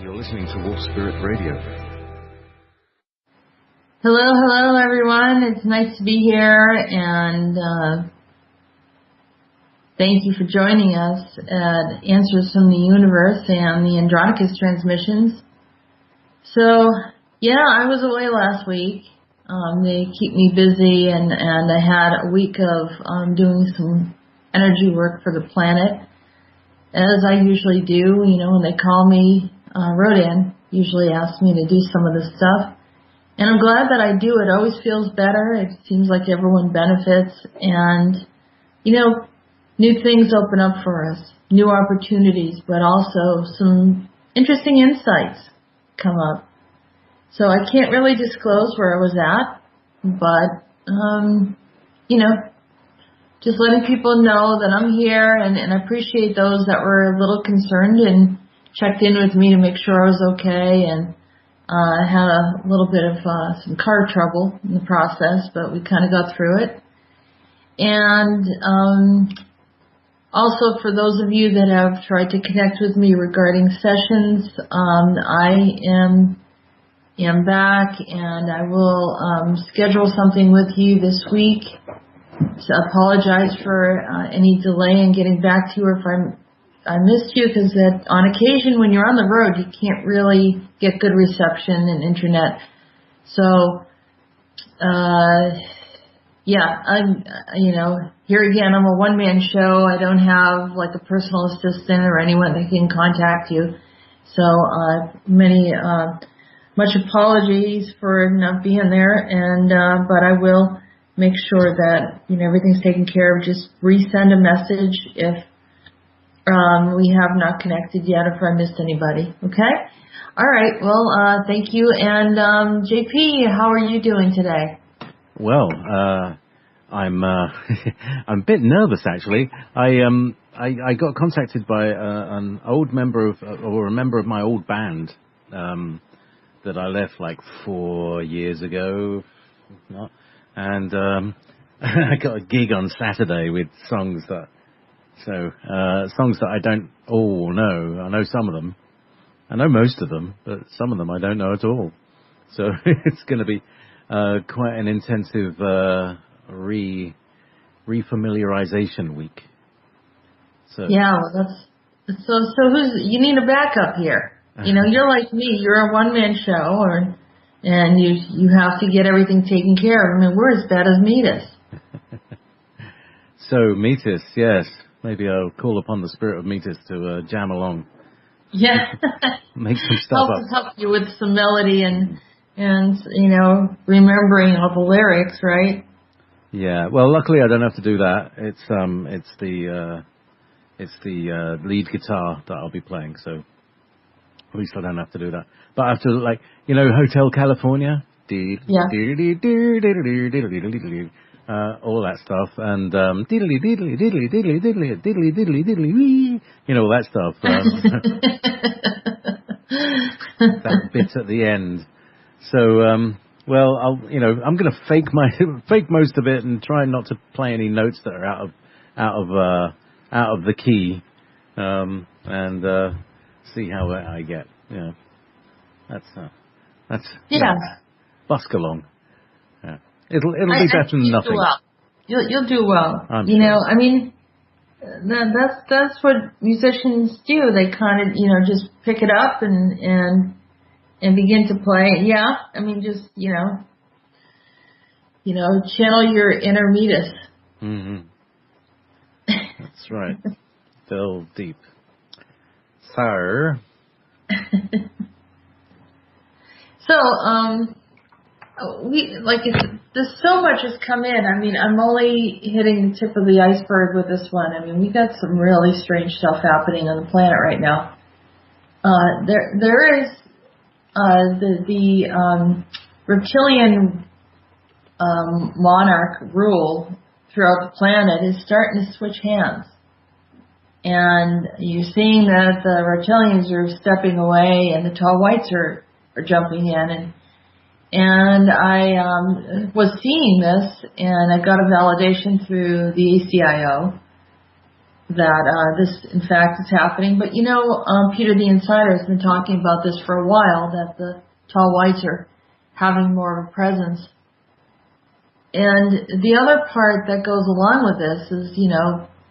You're listening to Wolf Spirit Radio. Hello, everyone. It's nice to be here, and thank you for joining us at Answers from the Universe and the Andronicus transmissions. So, yeah, I was away last week. They keep me busy, and I had a week of doing some energy work for the planet, as I usually do. You know, when they call me, Rhodan usually asks me to do some of this stuff. And I'm glad that I do. It always feels better. It seems like everyone benefits. And, you know, new things open up for us, new opportunities, but also some interesting insights come up. So I can't really disclose where I was at, but, you know, just letting people know that I'm here, and I appreciate those that were a little concerned and checked in with me to make sure I was okay, and I had a little bit of some car trouble in the process, but we kind of got through it. And also for those of you that have tried to connect with me regarding sessions, I am back, and I will schedule something with you this week. So I apologize for any delay in getting back to you, or if I missed you, because on occasion when you're on the road, you can't really get good reception and internet. So, yeah, here again, I'm a one-man show. I don't have like a personal assistant or anyone that can contact you. So, much apologies for not being there, and but I will make sure that, you know, everything's taken care of. Just resend a message if we have not connected yet, if I missed anybody. Okay? All right. Well, thank you. And JP, how are you doing today? Well, I'm I'm a bit nervous actually. I got contacted by an old member of, or a member of my old band that I left like 4 years ago, and I got a gig on Saturday with songs that I don't all know. I know some of them. I know most of them, but some of them I don't know at all. So it's going to be quite an intensive refamiliarization week. So yeah, well, that's so. You need a backup here. You know, you're like me. You're a one-man show, and you have to get everything taken care of. I mean, we're as bad as Meetis. So Meetis, yes. Maybe I'll call upon the spirit of Meetis to jam along. Yeah. Make some stuff up. Help you with some melody and you know, remembering all the lyrics, right? Yeah. Well, luckily I don't have to do that. It's the lead guitar that I'll be playing, so at least I don't have to do that. But I have to, like, you know, Hotel California? Yeah. All that stuff, and diddly diddly diddly diddly diddly diddly diddly diddly wee, you know, all that stuff. That bit at the end. So, well, I'm going to fake most of it and try not to play any notes that are out of the key, and see how I get. Yeah, that's yeah. Busk along. Yeah. It'll be better than nothing. Well. You'll do well. I'm you sure. know, I mean, that's what musicians do. They kind of, you know, just pick it up and begin to play. Yeah, I mean, just you know, channel your inner Meetis. Mm-hmm. That's right. Delve deep. Sir. So, there's so much has come in. I mean, I'm only hitting the tip of the iceberg with this one. I mean, we got some really strange stuff happening on the planet right now. There is the reptilian monarch rule throughout the planet is starting to switch hands. And you're seeing that the reptilians are stepping away and the tall whites are jumping in. And I was seeing this, and I got a validation through the ACIO. that this, in fact, is happening. But, Peter the Insider has been talking about this for a while, that the tall whites are having more of a presence. And the other part that goes along with this is,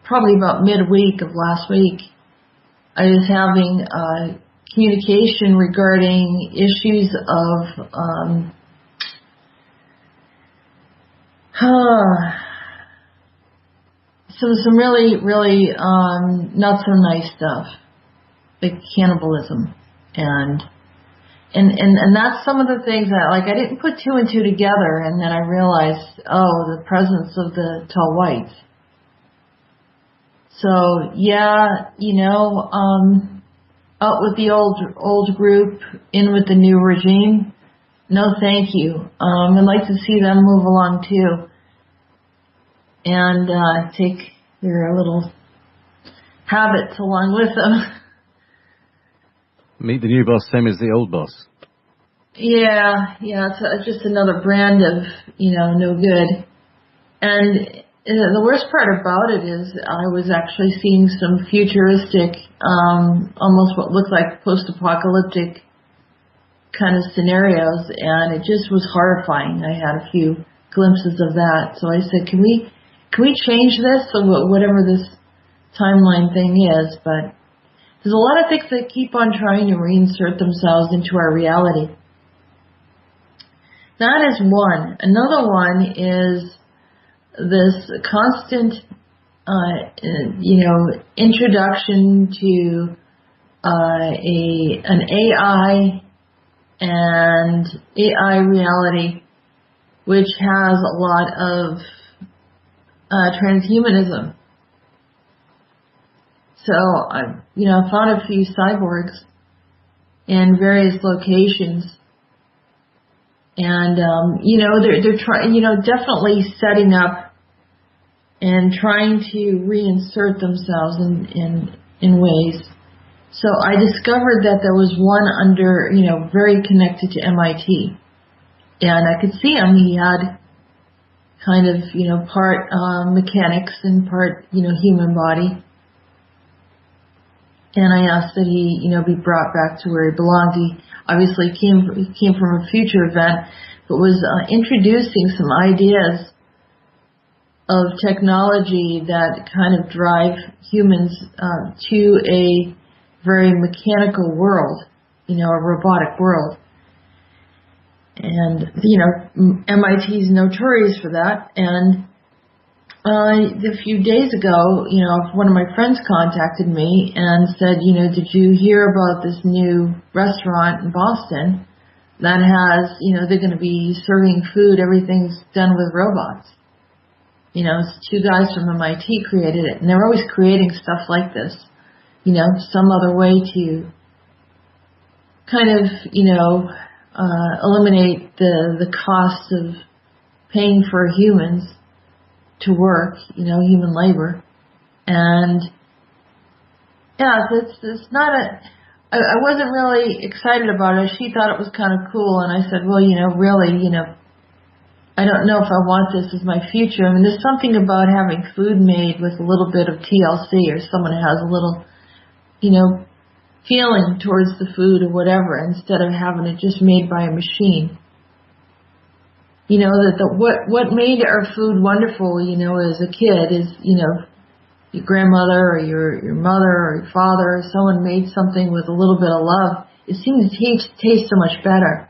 probably about midweek of last week, I was having communication regarding issues of some really, really not so nice stuff, like cannibalism, and that's some of the things that, like, I didn't put two and two together, and then I realized, the presence of the tall whites. So yeah, out with the old group, in with the new regime. No, thank you. I'd like to see them move along too, and take their little habits along with them. Meet the new boss, same as the old boss. Yeah, it's just another brand of, no good. And the worst part about it is I was actually seeing some futuristic, almost what looked like post-apocalyptic kind of scenarios, and it just was horrifying. I had a few glimpses of that. So I said, can we change this, or whatever this timeline thing is? But there's a lot of things that keep on trying to reinsert themselves into our reality. That is one. Another one is this constant, introduction to an AI and AI reality, which has a lot of transhumanism. So I found a few cyborgs in various locations, and they're trying, definitely setting up and trying to reinsert themselves in ways. So I discovered that there was one under, very connected to MIT, and I could see him. He had kind of, part mechanics and part, human body. And I asked that he, be brought back to where he belonged. He obviously came from a future event, but was introducing some ideas of technology that kind of drive humans to a very mechanical world, a robotic world. And, MIT is notorious for that. And a few days ago, one of my friends contacted me and said, did you hear about this new restaurant in Boston that has, they're going to be serving food, everything's done with robots. It's two guys from MIT created it, and they're always creating stuff like this, some other way to kind of, eliminate the cost of paying for humans to work, human labor. And yeah, it's not I wasn't really excited about it. She thought it was kind of cool, and I said, well, really, I don't know if I want this as my future. I mean, there's something about having food made with a little bit of TLC, or someone has a little, feeling towards the food or whatever, instead of having it just made by a machine. What made our food wonderful, as a kid is, your grandmother or your mother or your father or someone made something with a little bit of love. It seems to taste so much better.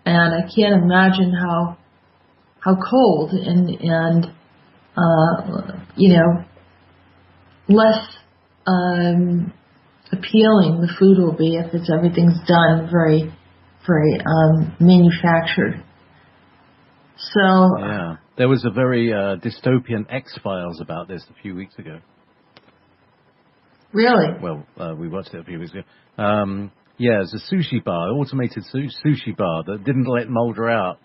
And I can't imagine how cold and less appealing the food will be if everything's done very, very manufactured. So yeah, there was a very dystopian X-Files about this a few weeks ago. Really? Well, we watched it a few weeks ago. Yeah, it's a sushi bar, automated sushi bar that didn't let Mulder out,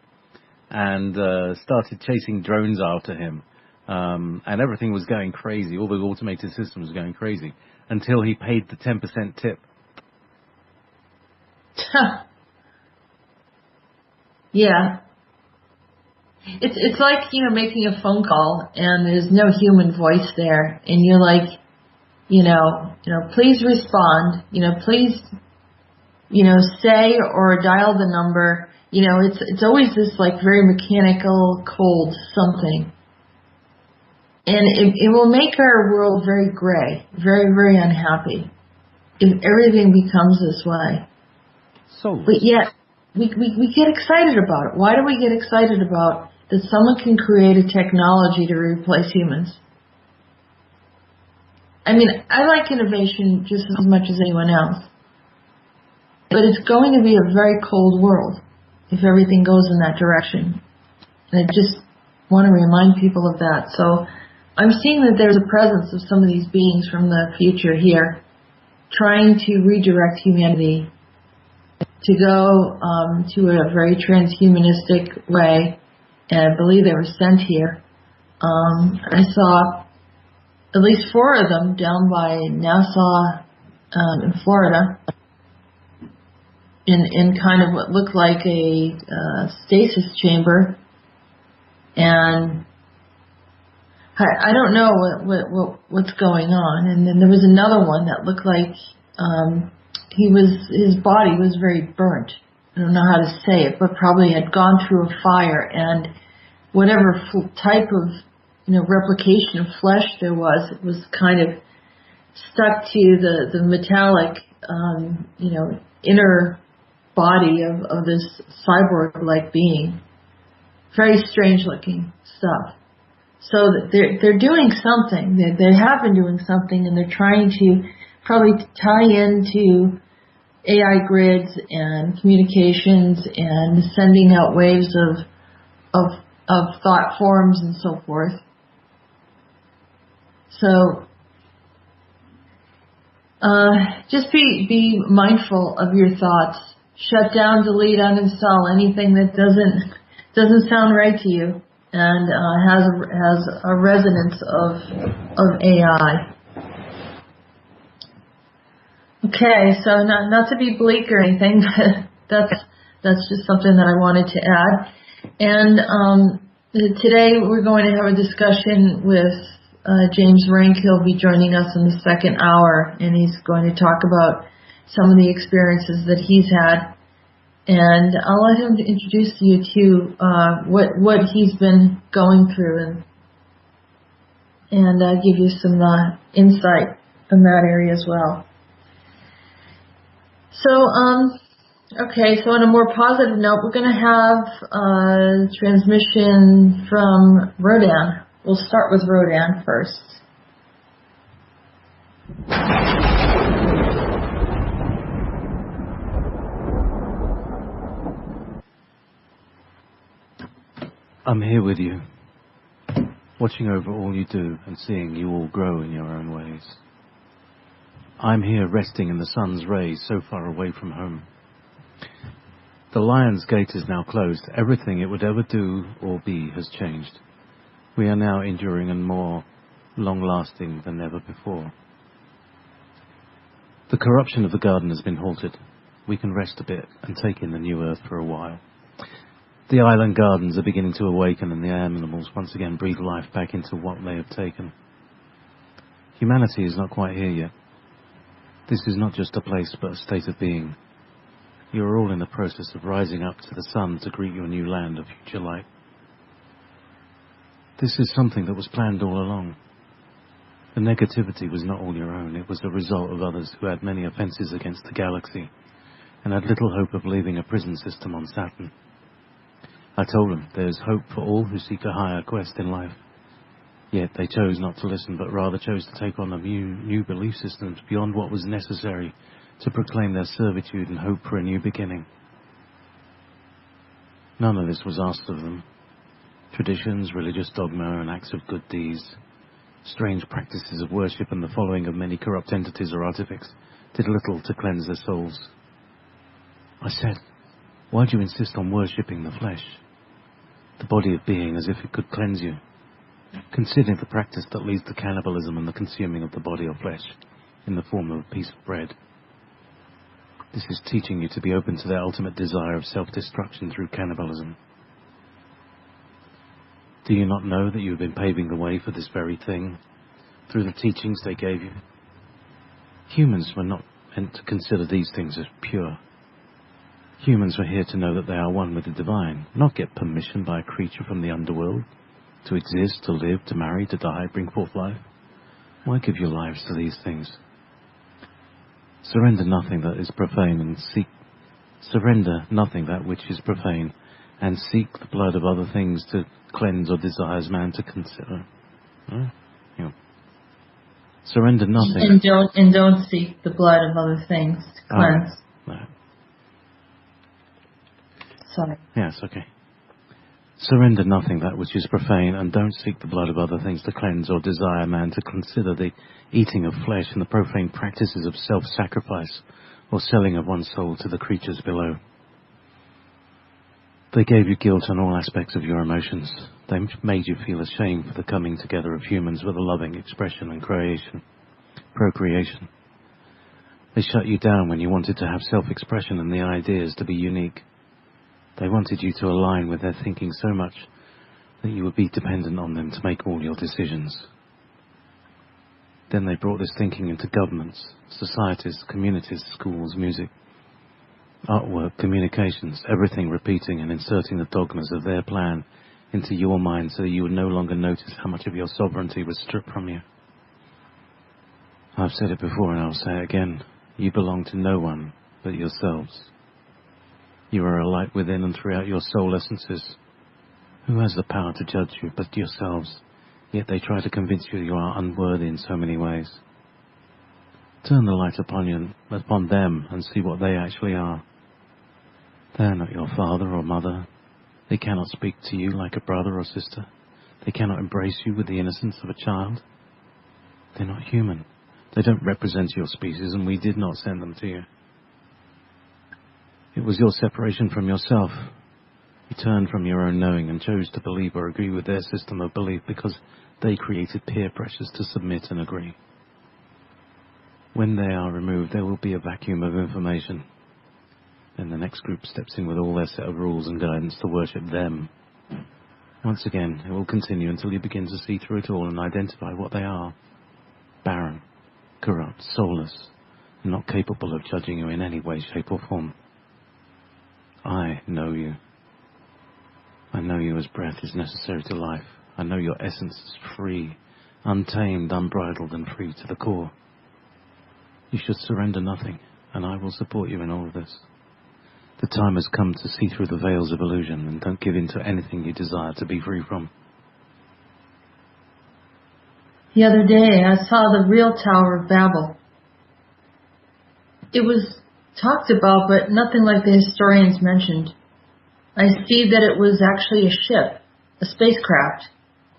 and started chasing drones after him, and everything was going crazy. All the automated systems were going crazy until he paid the 10% tip. Yeah. It's like, making a phone call and there's no human voice there, and you're like, please respond, please, say or dial the number. It's always this like very mechanical, cold something. And it will make our world very gray, very, very unhappy if everything becomes this way. But yet, we get excited about it. Why do we get excited about that someone can create a technology to replace humans? I mean, I like innovation just as much as anyone else. But it's going to be a very cold world if everything goes in that direction. And I just want to remind people of that. So I'm seeing that there's a presence of some of these beings from the future here trying to redirect humanity to go to a very transhumanistic way. And I believe they were sent here. I saw at least 4 of them down by Nassau in Florida in kind of what looked like a stasis chamber. And I don't know what's going on. And then there was another one that looked like his body was very burnt. I don't know how to say it, but probably had gone through a fire, and whatever type of replication of flesh there was, it was kind of stuck to the metallic inner body of this cyborg-like being. Very strange looking stuff. So they're doing something. They have been doing something, and they're trying to probably tie into AI grids and communications and sending out waves of thought forms and so forth. So just be mindful of your thoughts. Shut down, delete, uninstall anything that doesn't sound right to you and has a resonance of AI. Okay, so not to be bleak or anything, but that's just something that I wanted to add. And today we're going to have a discussion with James Rink. He'll be joining us in the second hour, and he's going to talk about some of the experiences that he's had. And I'll let him introduce you to what he's been going through and give you some insight in that area as well. So, okay, so on a more positive note, we're going to have a transmission from Rhodan. We'll start with Rhodan first. I'm here with you, watching over all you do and seeing you all grow in your own ways. I'm here resting in the sun's rays so far away from home. The Lion's Gate is now closed. Everything it would ever do or be has changed. We are now enduring and more long-lasting than ever before. The corruption of the garden has been halted. We can rest a bit and take in the new earth for a while. The island gardens are beginning to awaken, and the animals once again breathe life back into what they have taken. Humanity is not quite here yet. This is not just a place, but a state of being. You are all in the process of rising up to the sun to greet your new land of future light. This is something that was planned all along. The negativity was not all your own. It was the result of others who had many offences against the galaxy and had little hope of leaving a prison system on Saturn. I told them there is hope for all who seek a higher quest in life. Yet they chose not to listen, but rather chose to take on a new belief systems beyond what was necessary to proclaim their servitude and hope for a new beginning. None of this was asked of them. Traditions, religious dogma, and acts of good deeds, strange practices of worship, and the following of many corrupt entities or artifacts did little to cleanse their souls. I said, why do you insist on worshipping the flesh, the body of being, as if it could cleanse you? Consider the practice that leads to cannibalism and the consuming of the body or flesh in the form of a piece of bread. This is teaching you to be open to the ultimate desire of self-destruction through cannibalism. Do you not know that you have been paving the way for this very thing through the teachings they gave you? Humans were not meant to consider these things as pure. Humans were here to know that they are one with the divine, not get permission by a creature from the underworld to exist, to live, to marry, to die, bring forth life. Why give your lives to these things? Surrender nothing that is profane and seek. Surrender nothing that which is profane, and seek the blood of other things to cleanse or desires man to consider. Yeah. Surrender nothing. And don't seek the blood of other things to cleanse. No. Sorry. Yes, okay. Surrender nothing that which is profane, and don't seek the blood of other things to cleanse or desire man to consider the eating of flesh and the profane practices of self-sacrifice or selling of one's soul to the creatures below. They gave you guilt on all aspects of your emotions. They made you feel ashamed for the coming together of humans with a loving expression and procreation. They shut you down when you wanted to have self-expression and the ideas to be unique. They wanted you to align with their thinking so much that you would be dependent on them to make all your decisions. Then they brought this thinking into governments, societies, communities, schools, music, artwork, communications, everything, repeating and inserting the dogmas of their plan into your mind so that you would no longer notice how much of your sovereignty was stripped from you. I've said it before and I'll say it again. You belong to no one but yourselves. You are a light within and throughout your soul essences. Who has the power to judge you but yourselves? Yet they try to convince you you are unworthy in so many ways. Turn the light upon them and see what they actually are. They are not your father or mother. They cannot speak to you like a brother or sister. They cannot embrace you with the innocence of a child. They're not human. They don't represent your species, and we did not send them to you. It was your separation from yourself. You turned from your own knowing and chose to believe or agree with their system of belief because they created peer pressures to submit and agree. When they are removed, there will be a vacuum of information. Then the next group steps in with all their set of rules and guidance to worship them. Once again, it will continue until you begin to see through it all and identify what they are. Barren, corrupt, soulless, and not capable of judging you in any way, shape or form. I know you. I know you as breath is necessary to life. I know your essence is free, untamed, unbridled and free to the core. You should surrender nothing, and I will support you in all of this. The time has come to see through the veils of illusion and don't give in to anything you desire to be free from. The other day I saw the real Tower of Babel. It was talked about, but nothing like the historians mentioned. I see that it was actually a ship, a spacecraft,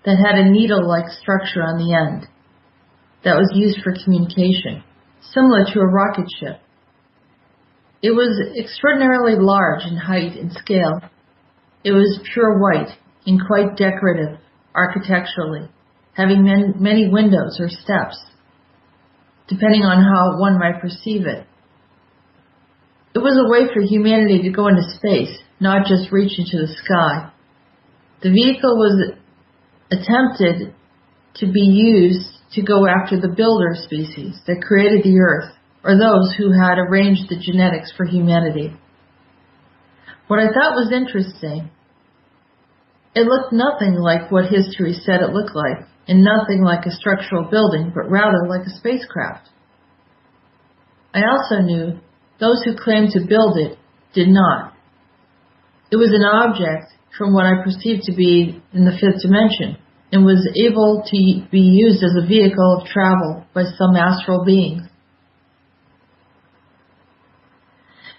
that had a needle-like structure on the end that was used for communication, similar to a rocket ship. It was extraordinarily large in height and scale. It was pure white and quite decorative architecturally, having many windows or steps, depending on how one might perceive it. It was a way for humanity to go into space, not just reach into the sky. The vehicle was attempted to be used to go after the builder species that created the Earth, or those who had arranged the genetics for humanity. What I thought was interesting, it looked nothing like what history said it looked like, and nothing like a structural building, but rather like a spacecraft. I also knew those who claimed to build it did not. It was an object from what I perceived to be in the fifth dimension, and was able to be used as a vehicle of travel by some astral beings.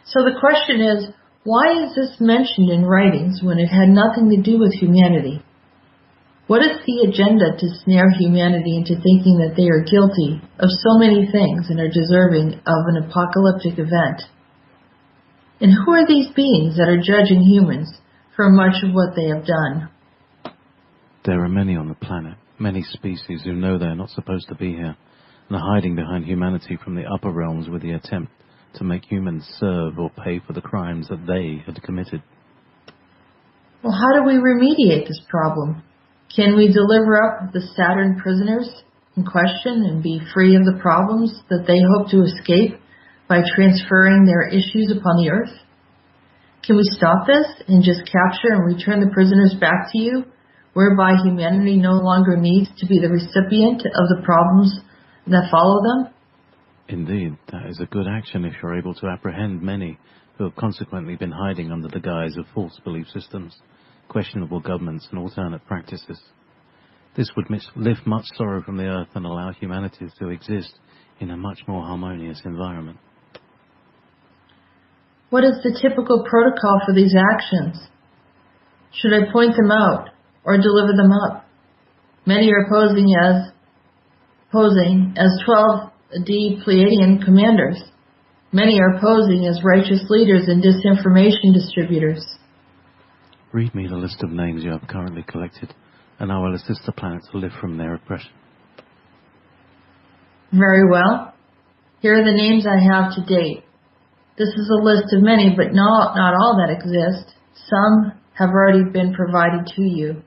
So the question is, why is this mentioned in writings when it had nothing to do with humanity? What is the agenda to snare humanity into thinking that they are guilty of so many things and are deserving of an apocalyptic event? And who are these beings that are judging humans for much of what they have done? There are many on the planet, many species who know they are not supposed to be here, and are hiding behind humanity from the upper realms with the attempt to make humans serve or pay for the crimes that they had committed. Well, how do we remediate this problem? Can we deliver up the Saturn prisoners and question and be free of the problems that they hope to escape by transferring their issues upon the earth? Can we stop this and just capture and return the prisoners back to you, whereby humanity no longer needs to be the recipient of the problems that follow them? Indeed, that is a good action if you're able to apprehend many who have consequently been hiding under the guise of false belief systems, questionable governments and alternate practices. This would lift much sorrow from the earth and allow humanity to exist in a much more harmonious environment. What is the typical protocol for these actions? Should I point them out or deliver them up? Many are posing as 12D Pleiadian commanders. Many are posing as righteous leaders and disinformation distributors. Read me the list of names you have currently collected, and I will assist the planet to live from their oppression. Very well. Here are the names I have to date. This is a list of many, but not all that exist. Some have already been provided to you.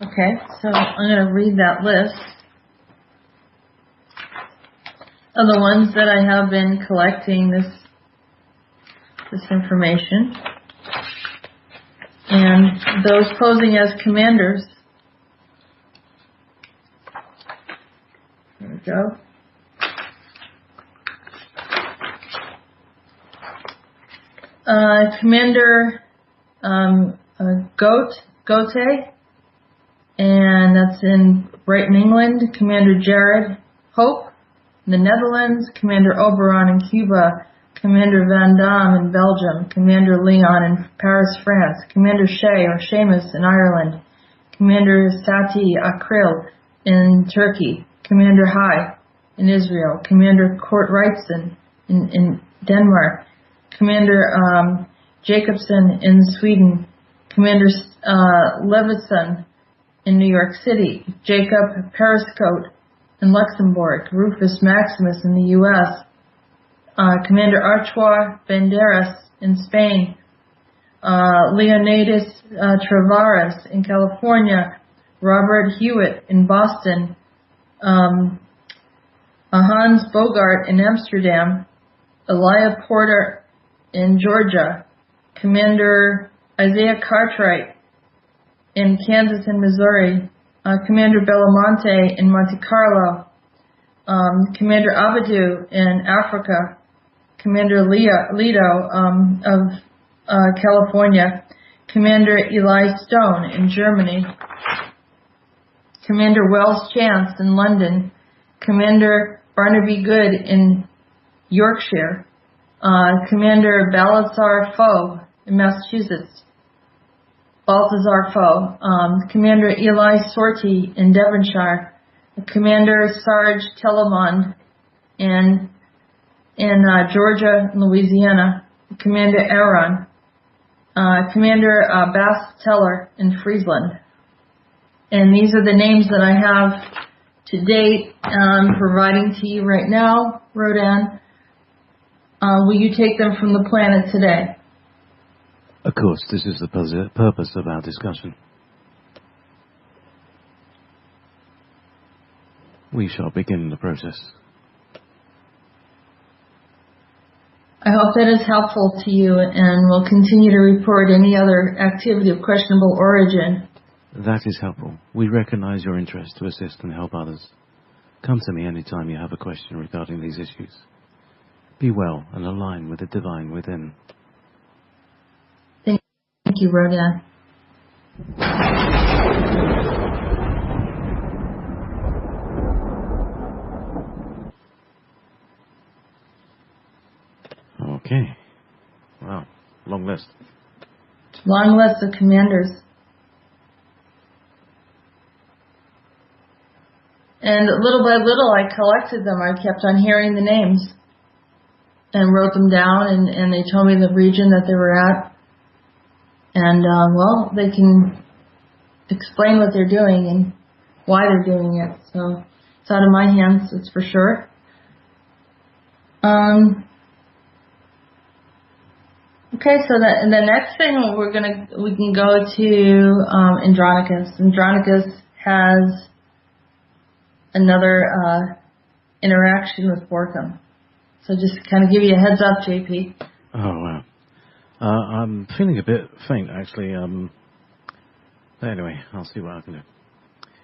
Okay, so I'm going to read that list of the ones that I have been collecting this information. And those posing as commanders. There we go. Commander Gote, and that's in Brighton, England. Commander Jared Hope in the Netherlands. Commander Oberon in Cuba. Commander Van Damme in Belgium. Commander Leon in Paris, France. Commander Shea or Seamus in Ireland. Commander Sati Akril in Turkey. Commander Hai in Israel. Commander Kort Wrightson in Denmark. Commander Jacobson in Sweden. Commander Levison in New York City. Jacob Periscote in Luxembourg. Rufus Maximus in the U.S. Commander Artois Banderas in Spain. Leonidas Travares in California. Robert Hewitt in Boston. Hans Bogart in Amsterdam. Elia Porter in Georgia. Commander Isaiah Cartwright in Kansas and Missouri. Commander Belamonte in Monte Carlo. Commander Abadou in Africa. Commander Lido of California. Commander Eli Stone in Germany. Commander Wells Chance in London. Commander Barnaby Good in Yorkshire. Commander Balthazar Foe in Massachusetts. Commander Eli Sortie in Devonshire. Commander Sarge Telemond in Georgia and Louisiana. Commander Aaron. Commander Bass Teller in Friesland. And these are the names that I have to date, providing to you right now, Rhodan. Will you take them from the planet today? Of course, this is the purpose of our discussion. We shall begin the process. I hope that is helpful to you, and will continue to report any other activity of questionable origin. That is helpful. We recognize your interest to assist and help others. Come to me anytime you have a question regarding these issues. Be well and align with the divine within. Thank you, Rhodan. Okay. Wow. Long list. Long list of commanders. And little by little, I collected them. I kept on hearing the names and wrote them down, and they told me the region that they were at. And, well, they can explain what they're doing and why they're doing it. So it's out of my hands, that's for sure. Okay, so the next thing we can go to Andronicus. Andronicus has another interaction with Borkum. So just to kind of give you a heads up, JP. Oh, wow. I'm feeling a bit faint, actually. Anyway, I'll see what I can do.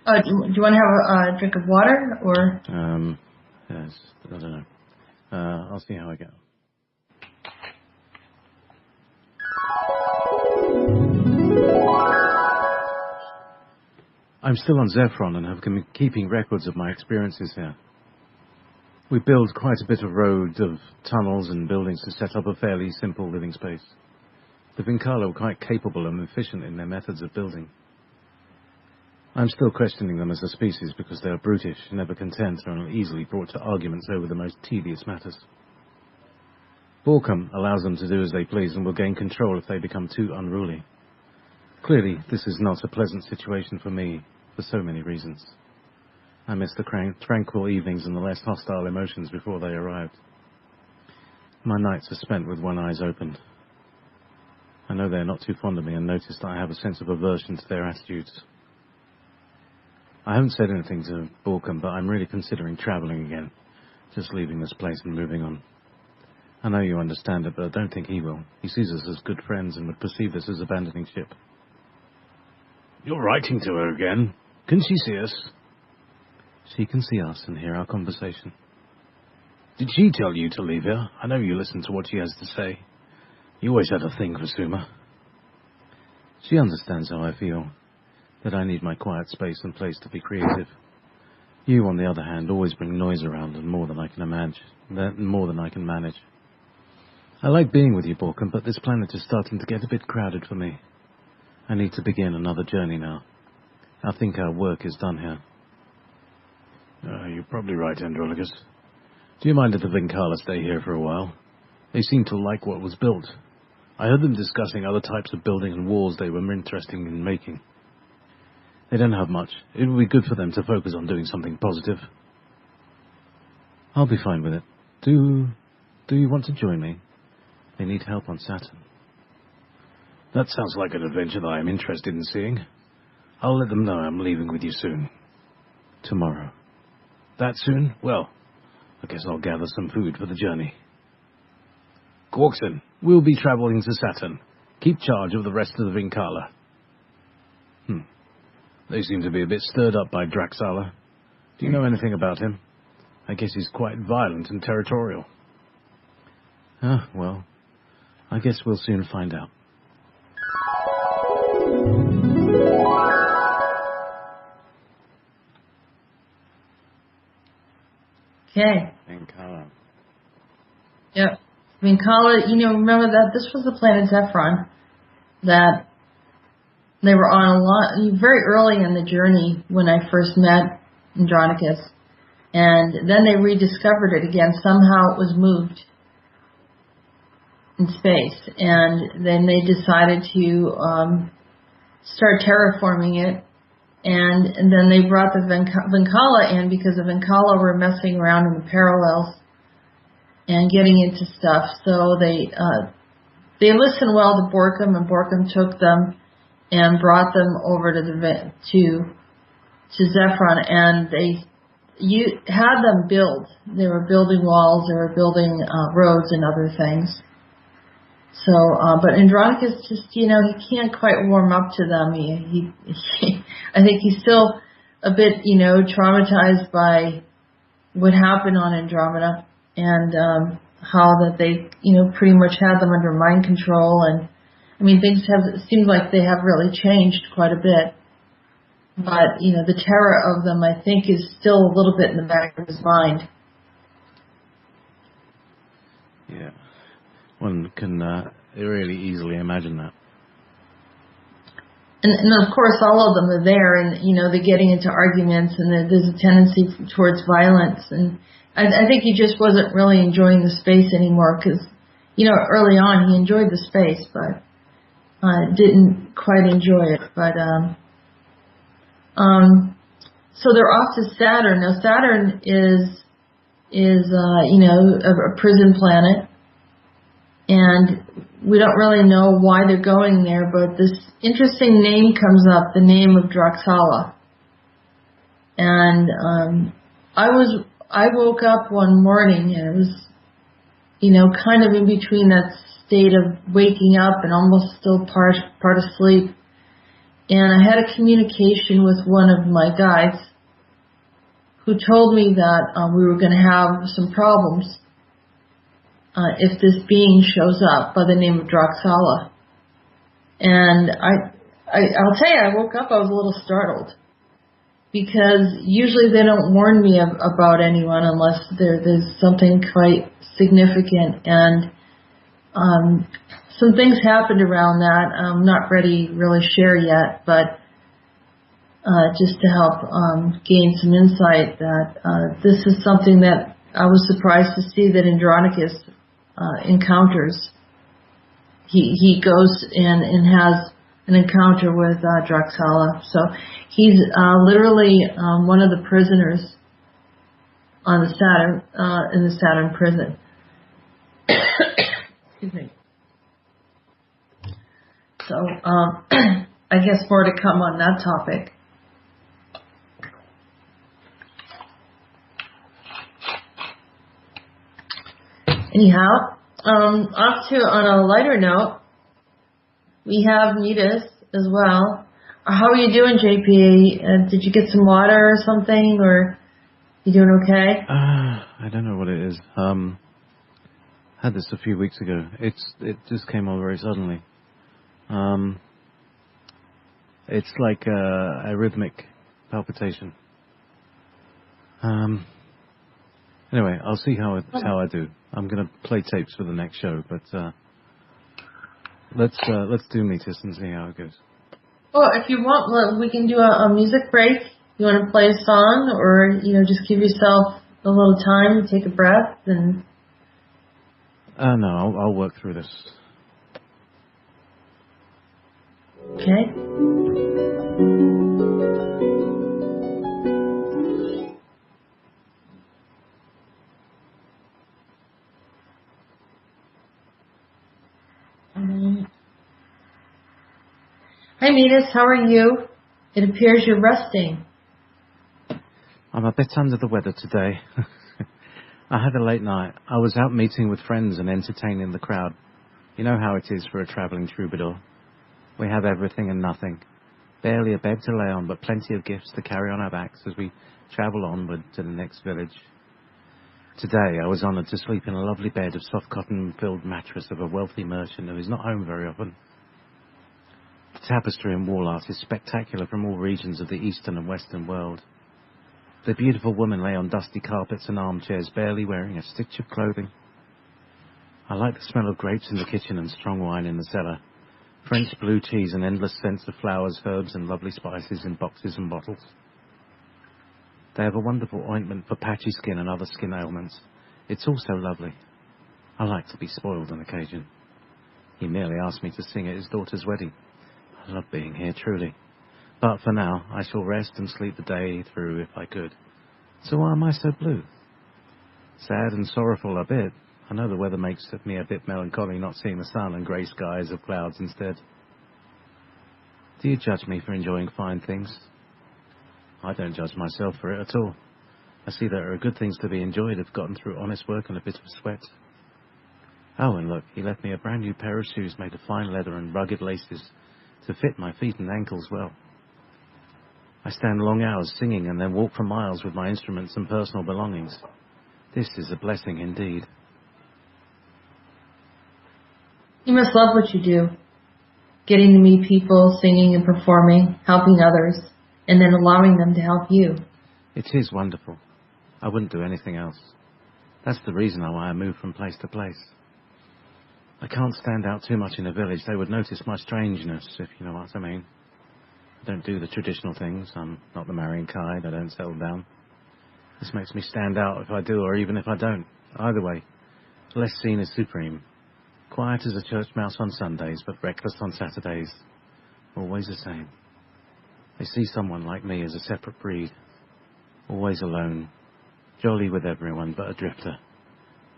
Do you want to have a drink of water, or? Yes, I don't know. I'll see how I go. I'm still on Zephyron and have been keeping records of my experiences here. We build quite a bit of road, of tunnels and buildings to set up a fairly simple living space. The Vinkala were quite capable and efficient in their methods of building. I'm still questioning them as a species because they are brutish, never content, and are easily brought to arguments over the most tedious matters. Borkum allows them to do as they please and will gain control if they become too unruly. Clearly, this is not a pleasant situation for me, for so many reasons. I miss the tranquil evenings and the less hostile emotions before they arrived. My nights are spent with one eye open. I know they are not too fond of me and notice that I have a sense of aversion to their attitudes. I haven't said anything to Borkum, but I'm really considering travelling again, just leaving this place and moving on. I know you understand it, but I don't think he will. He sees us as good friends and would perceive this as abandoning ship. You're writing to her again. Can she see us? She can see us and hear our conversation. Did she tell you to leave here? I know you listen to what she has to say. You always had a thing for Suma. She understands how I feel, that I need my quiet space and place to be creative. You, on the other hand, always bring noise around and more than I can manage. I like being with you, Borkum, but this planet is starting to get a bit crowded for me. I need to begin another journey now. I think our work is done here. You're probably right, Andronicus. Do you mind if the Vinkala stay here for a while? They seem to like what was built. I heard them discussing other types of building and walls they were interested in making. They don't have much. It would be good for them to focus on doing something positive. I'll be fine with it. Do you want to join me? They need help on Saturn. That sounds like an adventure that I am interested in seeing. I'll let them know I'm leaving with you soon. Tomorrow. That soon? Well, I guess I'll gather some food for the journey. Quarkson, we'll be travelling to Saturn. Keep charge of the rest of the Vinkala. They seem to be a bit stirred up by Draxala. Do you know anything about him? I guess he's quite violent and territorial. Well, I guess we'll soon find out. Okay. Vinkala. Yep. Vinkala, remember that this was the planet Zephyron that they were on a lot, very early in the journey when I first met Andronicus. And then they rediscovered it again. Somehow it was moved in space. And then they decided to start terraforming it. And then they brought the Vinkala in because the Vinkala were messing around in the parallels and getting into stuff. So they listened well to Borkum, and Borkum took them and brought them over to Zephyron, and they had them build. They were building walls, they were building roads and other things. So, but Andronicus just, he can't quite warm up to them. I think he's still a bit, traumatized by what happened on Andromeda, and how that they, pretty much had them under mind control. And things seems like they have really changed quite a bit. But, the terror of them, I think, is still a little bit in the back of his mind. Yeah. One can really easily imagine that. And of course, all of them are there, and, they're getting into arguments, and there's a tendency towards violence. And I think he just wasn't really enjoying the space anymore, because, early on he enjoyed the space, but didn't quite enjoy it. But so they're off to Saturn. Now Saturn is a prison planet, and we don't really know why they're going there, but this interesting name comes up, the name of Droxala. And I woke up one morning and it was, kind of in between that state of waking up and almost still part asleep. And I had a communication with one of my guides who told me that we were going to have some problems if this being shows up by the name of Droxala. And I'll tell you, I woke up, I was a little startled. Because usually they don't warn me about anyone unless there's something quite significant. And some things happened around that. I'm not ready to really share yet, but just to help gain some insight that this is something that I was surprised to see that Andronicus encounters. He goes and has an encounter with Droxala. So he's literally one of the prisoners on the Saturn in the Saturn prison. Excuse me. So I guess more to come on that topic. Anyhow, on a lighter note, we have Meetis as well. How are you doing, JP? Did you get some water or something, or you doing okay? I don't know what it is. Had this a few weeks ago. It just came on very suddenly. It's like a rhythmic palpitation. Anyway, I'll see how I do. I'm going to play tapes for the next show, but let's do Meetis and see how it goes. Oh, if you want, we can do a music break. You want to play a song, or just give yourself a little time to take a breath and. No, I'll work through this. Okay. Hi, Meetis. How are you? It appears you're resting. I'm a bit under the weather today. I had a late night. I was out meeting with friends and entertaining the crowd. You know how it is for a travelling troubadour. We have everything and nothing. Barely a bed to lay on, but plenty of gifts to carry on our backs as we travel onward to the next village. Today I was honoured to sleep in a lovely bed of soft cotton-filled mattress of a wealthy merchant who is not home very often. The tapestry and wall art is spectacular from all regions of the eastern and western world. The beautiful woman lay on dusty carpets and armchairs, barely wearing a stitch of clothing. I like the smell of grapes in the kitchen and strong wine in the cellar. French blue cheese and endless scents of flowers, herbs and lovely spices in boxes and bottles. They have a wonderful ointment for patchy skin and other skin ailments. It's also lovely. I like to be spoiled on occasion. He merely asked me to sing at his daughter's wedding. I love being here, truly. But for now, I shall rest and sleep the day through if I could. So why am I so blue? Sad and sorrowful a bit. I know the weather makes me a bit melancholy, not seeing the sun and grey skies of clouds instead. Do you judge me for enjoying fine things? I don't judge myself for it at all. I see there are good things to be enjoyed if gotten through honest work and a bit of sweat. Oh, and look, he left me a brand new pair of shoes made of fine leather and rugged laces to fit my feet and ankles well. I stand long hours singing and then walk for miles with my instruments and personal belongings. This is a blessing indeed. You must love what you do. Getting to meet people, singing and performing, helping others, and then allowing them to help you. It is wonderful. I wouldn't do anything else. That's the reason why I move from place to place. I can't stand out too much in a village. They would notice my strangeness, if you know what I mean. I don't do the traditional things. I'm not the marrying kind. I don't settle down. This makes me stand out if I do or even if I don't. Either way, less seen is supreme. Quiet as a church mouse on Sundays, but reckless on Saturdays. Always the same. They see someone like me as a separate breed. Always alone. Jolly with everyone, but a drifter.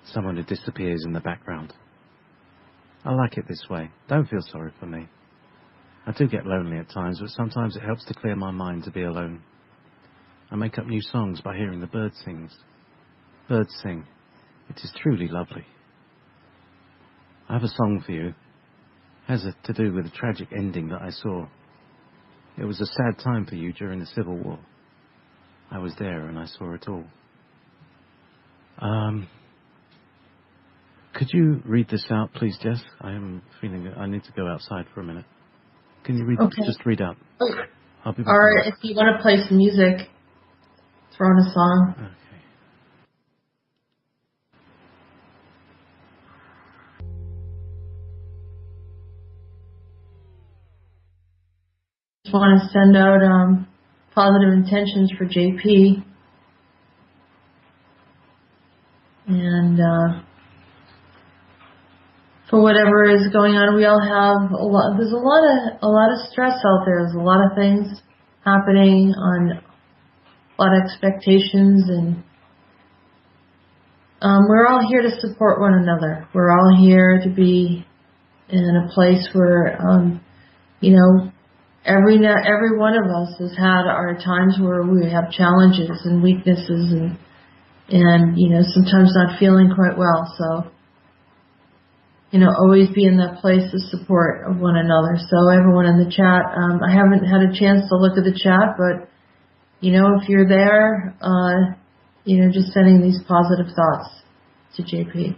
Someone who disappears in the background. I like it this way. Don't feel sorry for me. I do get lonely at times, but sometimes it helps to clear my mind to be alone. I make up new songs by hearing the birds sing. Birds sing. It is truly lovely. I have a song for you. It has to do with a tragic ending that I saw. It was a sad time for you during the Civil War. I was there and I saw it all. Could you read this out, please, Jess? I am feeling I need to go outside for a minute. Can you read? Okay. Just read out. I'll be back. Or if you want to play some music, throw in a song. Okay. Just want to send out positive intentions for JP. And for whatever is going on, we all have there's a lot of stress out there. There's a lot of things happening on a lot of expectations, and we're all here to support one another. We're all here to be in a place where, every one of us has had our times where we have challenges and weaknesses and sometimes not feeling quite well. So, always be in that place of support of one another. So everyone in the chat, I haven't had a chance to look at the chat, but, if you're there, just sending these positive thoughts to JP.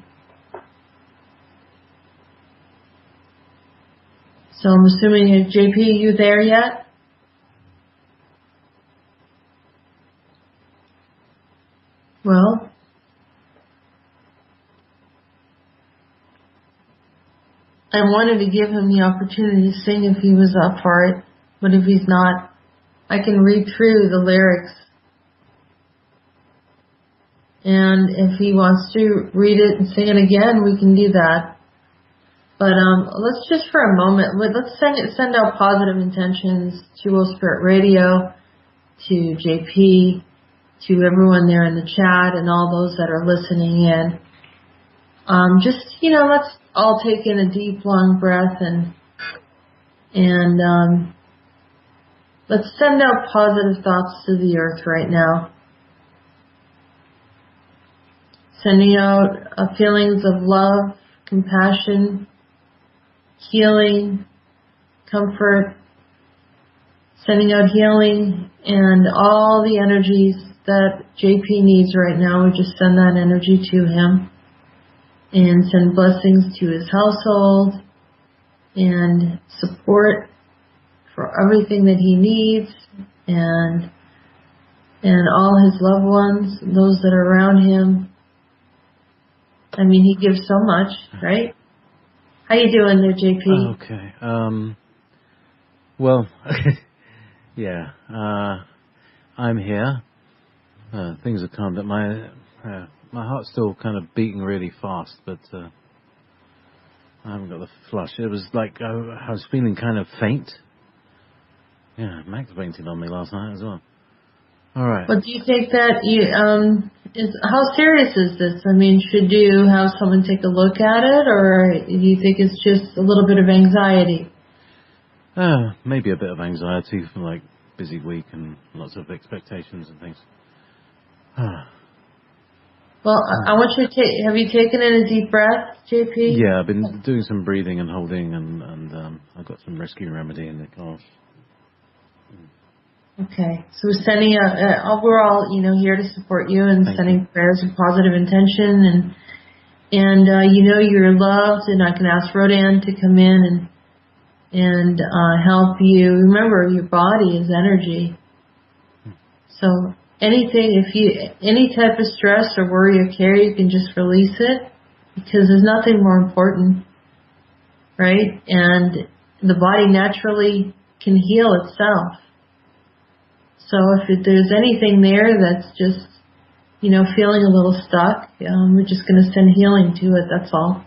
So I'm assuming, JP, are you there yet? Well, I wanted to give him the opportunity to sing if he was up for it, but if he's not, I can read through the lyrics. And if he wants to read it and sing it again, we can do that. But let's just for a moment, let's send out positive intentions to Will Spirit Radio, to JP, to everyone there in the chat, and all those that are listening in. Let's all take in a deep, long breath and let's send out positive thoughts to the earth right now. Sending out feelings of love, compassion, healing, comfort, sending out healing and all the energies that JP needs right now. We just send that energy to him and send blessings to his household and support for everything that he needs and all his loved ones, those that are around him. I mean, he gives so much, right? How you doing there, JP? Okay. Well, yeah. I'm here. Things are calmed. My heart's still kind of beating really fast, but I haven't got the flush. It was like I was feeling kind of faint. Yeah, Max fainted on me last night as well. All right. But do you think that how serious is this? I mean, should you have someone take a look at it, or do you think it's just a little bit of anxiety? Maybe a bit of anxiety from like busy week and lots of expectations and things. Well, I want you to have you taken in a deep breath, JP? Yeah, I've been doing some breathing and holding, and I've got some rescue remedy in the car. Okay, so we're sending we're all here to support you and sending prayers of positive intention, and you're loved, and I can ask Rhodan to come in and help you. Remember, your body is energy, so any type of stress or worry or care, you can just release it because there's nothing more important, right? And the body naturally can heal itself. So if there's anything there that's just, feeling a little stuck, we're just going to send healing to it, that's all.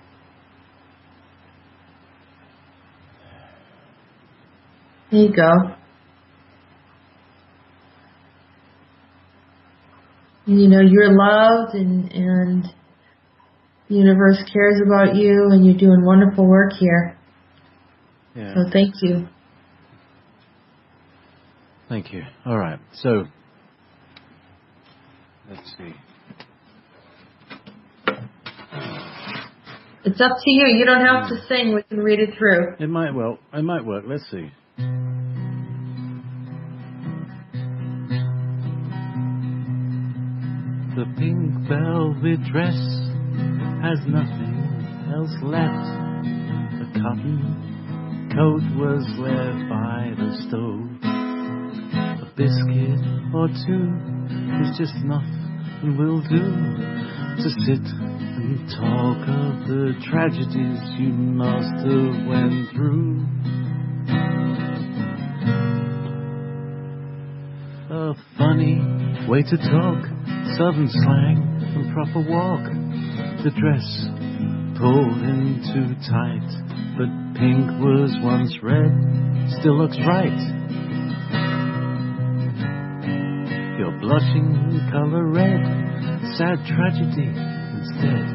There you go. You're loved and The universe cares about you, and you're doing wonderful work here. Yeah. So thank you. Thank you. All right. So, let's see. It's up to you. You don't have to sing. We can read it through. It might work. Let's see. The pink velvet dress has nothing else left. The cotton coat was left by the stove. A biscuit or two is just enough and will do to sit and talk of the tragedies you must have went through. A funny way to talk, southern slang and proper walk. The dress pulled in too tight, but pink was once red, still looks right. You're blushing color red, sad tragedy instead.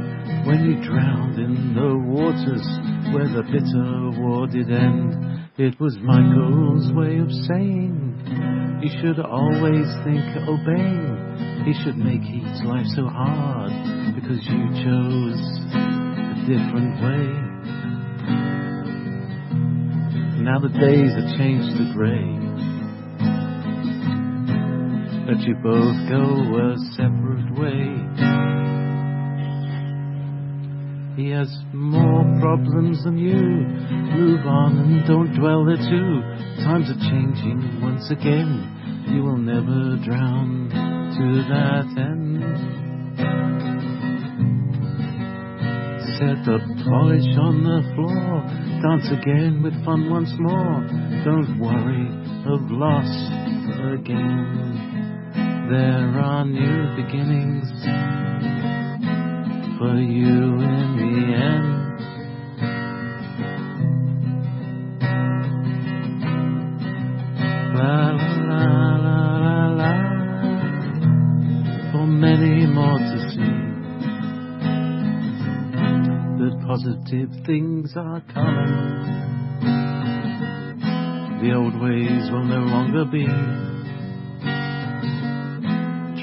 When you drowned in the waters where the bitter war did end, it was Michael's way of saying you should always think obeying. He should make each life so hard because you chose a different way. Now the days have changed to grey, but you both go a separate way. He has more problems than you. Move on and don't dwell there too. Times are changing once again. You will never drown to that end. Set the polish on the floor. Dance again with fun once more. Don't worry of loss again. There are new beginnings for you in the end. La la la la la la. For many more to see, that positive things are coming. The old ways will no longer be.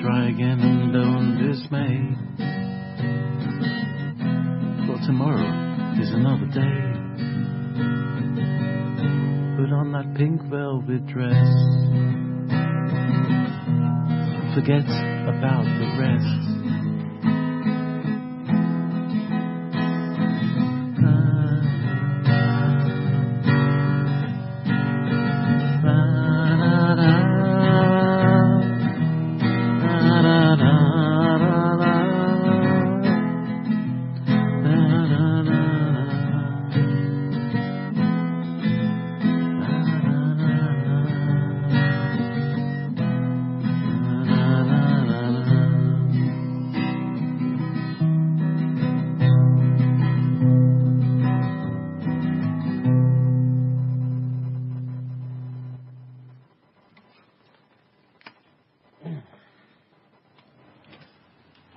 Try again and don't dismay. For tomorrow is another day. Put on that pink velvet dress. Forget about the rest.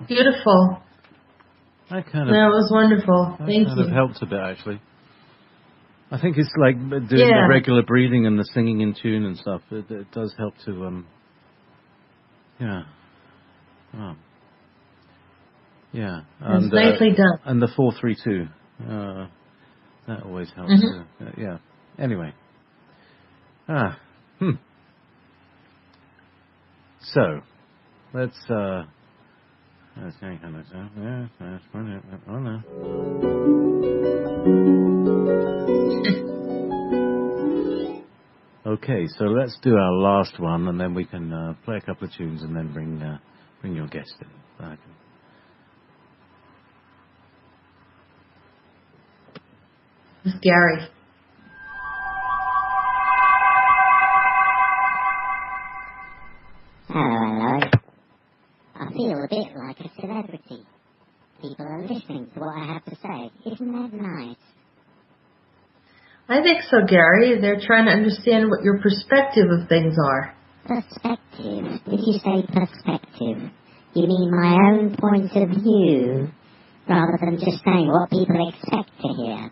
Beautiful. That was wonderful. Thank you. That helped a bit, actually. I think it's like doing the regular breathing and the singing in tune and stuff. It does help to, yeah. Oh. Yeah. And, it's nicely done. And the 4-3-2. That always helps. Mm-hmm. Yeah. Anyway. So, let's hang on. Yeah, that's funny. Oh no. Okay, so let's do our last one, and then we can play a couple of tunes, and then bring your guest in. It's Gary. Hello. I feel a bit like a celebrity. People are listening to what I have to say. Isn't that nice? I think so, Gary. They're trying to understand what your perspective of things are. Perspective? Did you say perspective? You mean my own point of view? rather than just saying what people expect to hear.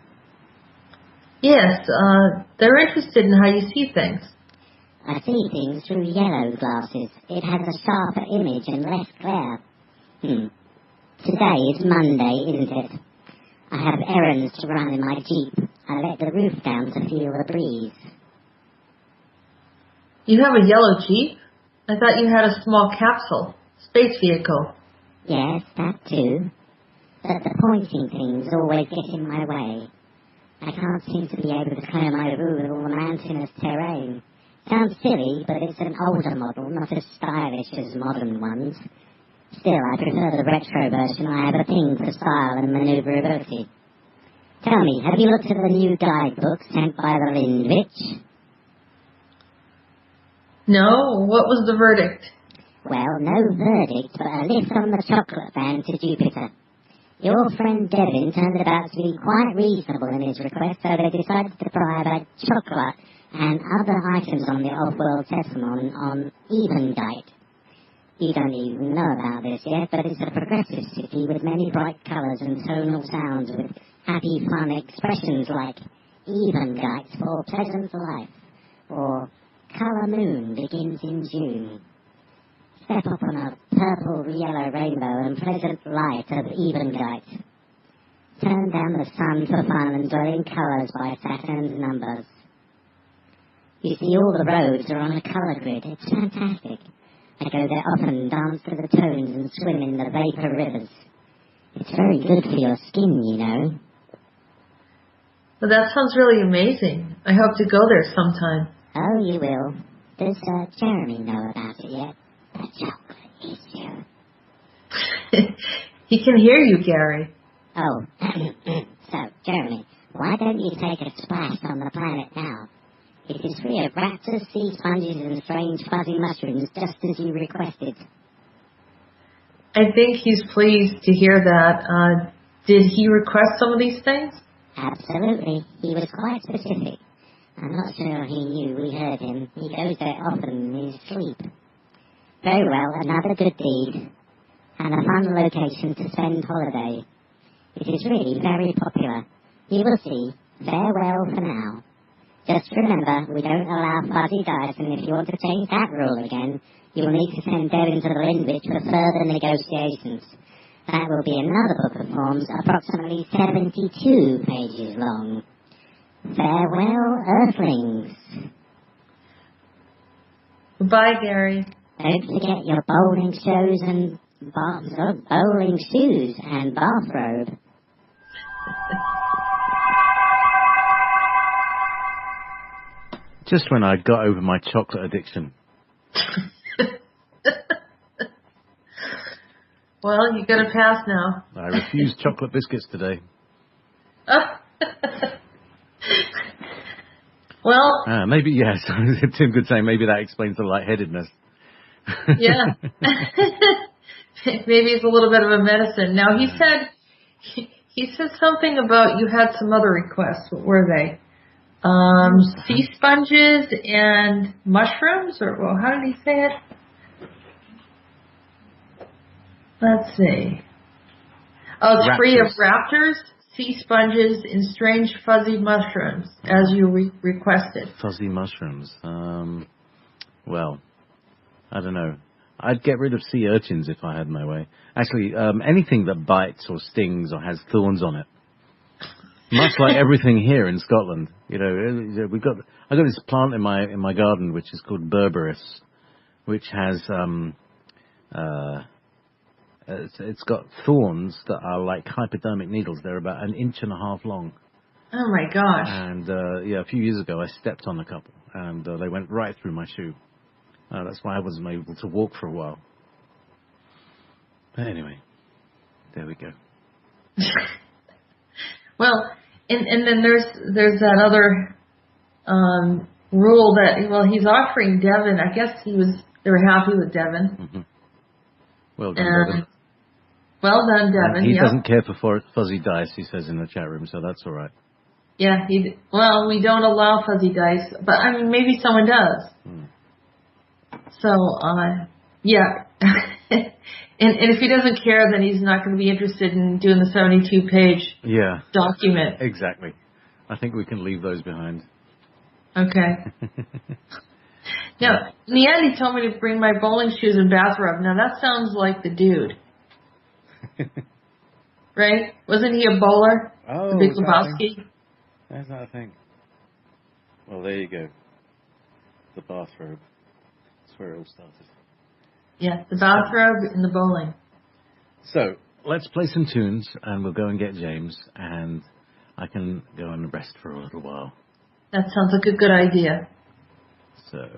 Yes, they're interested in how you see things. I see things through yellow glasses. It has a sharper image and less glare. Today is Monday, isn't it? I have errands to run in my Jeep. I let the roof down to feel the breeze. You have a yellow Jeep? I thought you had a small capsule, space vehicle. Yes, that too. But the pointing things always get in my way. I can't seem to be able to climb over with all the mountainous terrain. Sounds silly, but it's an older model, not as stylish as modern ones. Still, I prefer the retro version. I have a thing for style and manoeuvrability. Tell me, have you looked at the new guidebook sent by the Lindvich? No? What was the verdict? Well, no verdict, but a lift on the chocolate van to Jupiter. Your friend Devin turned out to be quite reasonable in his request, so they decided to provide chocolate and other items on the off-world settlement on Evendite. You don't even know about this yet, but it's a progressive city with many bright colours and tonal sounds with happy, fun expressions like Evendite for pleasant life, or Colour Moon begins in June. Step up on a purple-yellow rainbow and pleasant light of Evendite. Turn down the sun for fun and dwell in colours by Saturn's numbers. You see, all the roads are on a colour grid. It's fantastic. I go there often, dance to the tones and swim in the vapour rivers. It's very good for your skin, you know. Well, that sounds really amazing. I hope to go there sometime. Oh, you will. Does Jeremy know about it yet? The chocolate issue. He can hear you, Gary. Oh, so, Jeremy, why don't you take a splash on the planet now? It is free of raptors, sea sponges, and strange fuzzy mushrooms, just as you requested. I think he's pleased to hear that. Did he request some of these things? Absolutely. He was quite specific. I'm not sure he knew we heard him. He goes there often in his sleep. Very well, another good deed. And a fun location to spend holiday. It is really very popular. You will see. Farewell for now. Just remember, we don't allow fuzzy dice, and if you want to change that rule again, you will need to send Devin to the Lindvich for further negotiations. That will be another book of forms, approximately 72 pages long. Farewell, Earthlings. Goodbye, Gary. Don't forget your bowling shows and bowling shoes and bathrobe. Just when I got over my chocolate addiction. Well, you got a pass now. I refused chocolate biscuits today. Well... maybe, yes. Tim could say maybe that explains the lightheadedness. Yeah. Maybe it's a little bit of a medicine. Now, he said something about you had some other requests. What were they? Sea sponges and mushrooms? Or, well, how did he say it? Let's see. Oh, it's free of raptors, sea sponges, and strange fuzzy mushrooms, as you requested. Fuzzy mushrooms. Well, I don't know. I'd get rid of sea urchins if I had my way. Actually, anything that bites or stings or has thorns on it. Much like everything here in Scotland. You know, I got this plant in my garden which is called berberis, which has it's got thorns that are like hypodermic needles. They're about 1.5 inches long. Oh my gosh! And a few years ago I stepped on a couple, and they went right through my shoe. That's why I wasn't able to walk for a while. But anyway, there we go. Well, and then there's that other rule that, well, he's offering Devin. I guess they were happy with Devin. Mm-hmm. Well done, Devin. Well done, Devin. He doesn't care for fuzzy dice, he says in the chat room, so that's all right. Yeah, well, we don't allow fuzzy dice, but I mean, maybe someone does. So, yeah. And if he doesn't care, then he's not going to be interested in doing the 72-page document. Exactly. I think we can leave those behind. Okay. Now, in the end, he told me to bring my bowling shoes and bathrobe. Now, that sounds like the dude. Right? Wasn't he a bowler? Oh, the Big Lebowski? That's not a thing. Well, there you go. The bathrobe. That's where it all started. Yeah, the bathrobe and the bowling. So, let's play some tunes, and we'll go and get James, and I can go and rest for a little while. That sounds like a good idea. So,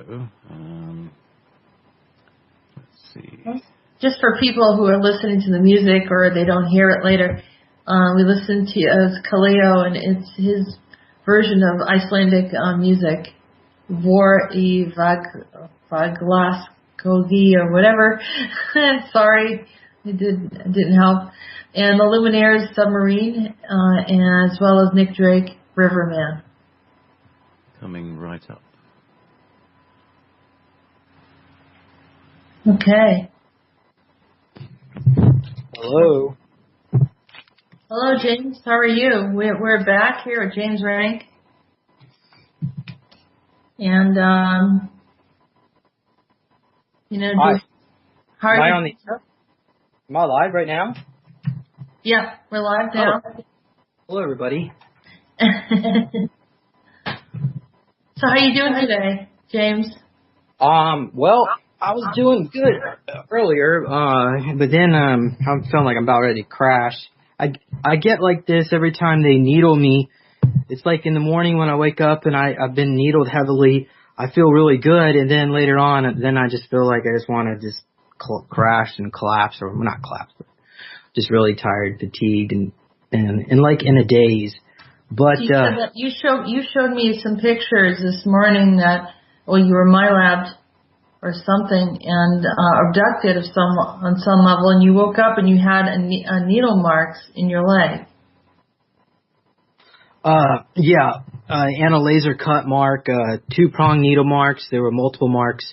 let's see. Just for people who are listening to the music or they don't hear it later, we listen to Kaleo, and it's his version of Icelandic music, Vor I Vaglaskogi or whatever. Sorry, it didn't help. And the Lumineers Submarine, and as well as Nick Drake, Riverman. Coming right up. Okay. Hello. Hello, James. How are you? We're back here at James Rink. And, Hi. how are Am I live right now? Yeah, we're live now. Oh. Hello, everybody. So how you doing today, James? Well, I was doing good earlier, but then I'm feeling like I'm about ready to crash. I get like this every time they needle me. It's like in the morning when I wake up and I've been needled heavily, I feel really good, and then later on, then I just feel like I just want to just crash and collapse, or not collapse, but just really tired, fatigued, and like in a daze. But you showed me some pictures this morning that you were MyLabbed or something and abducted on some level, and you woke up and you had a needle marks in your leg. And a laser cut mark, 2-prong needle marks. There were multiple marks.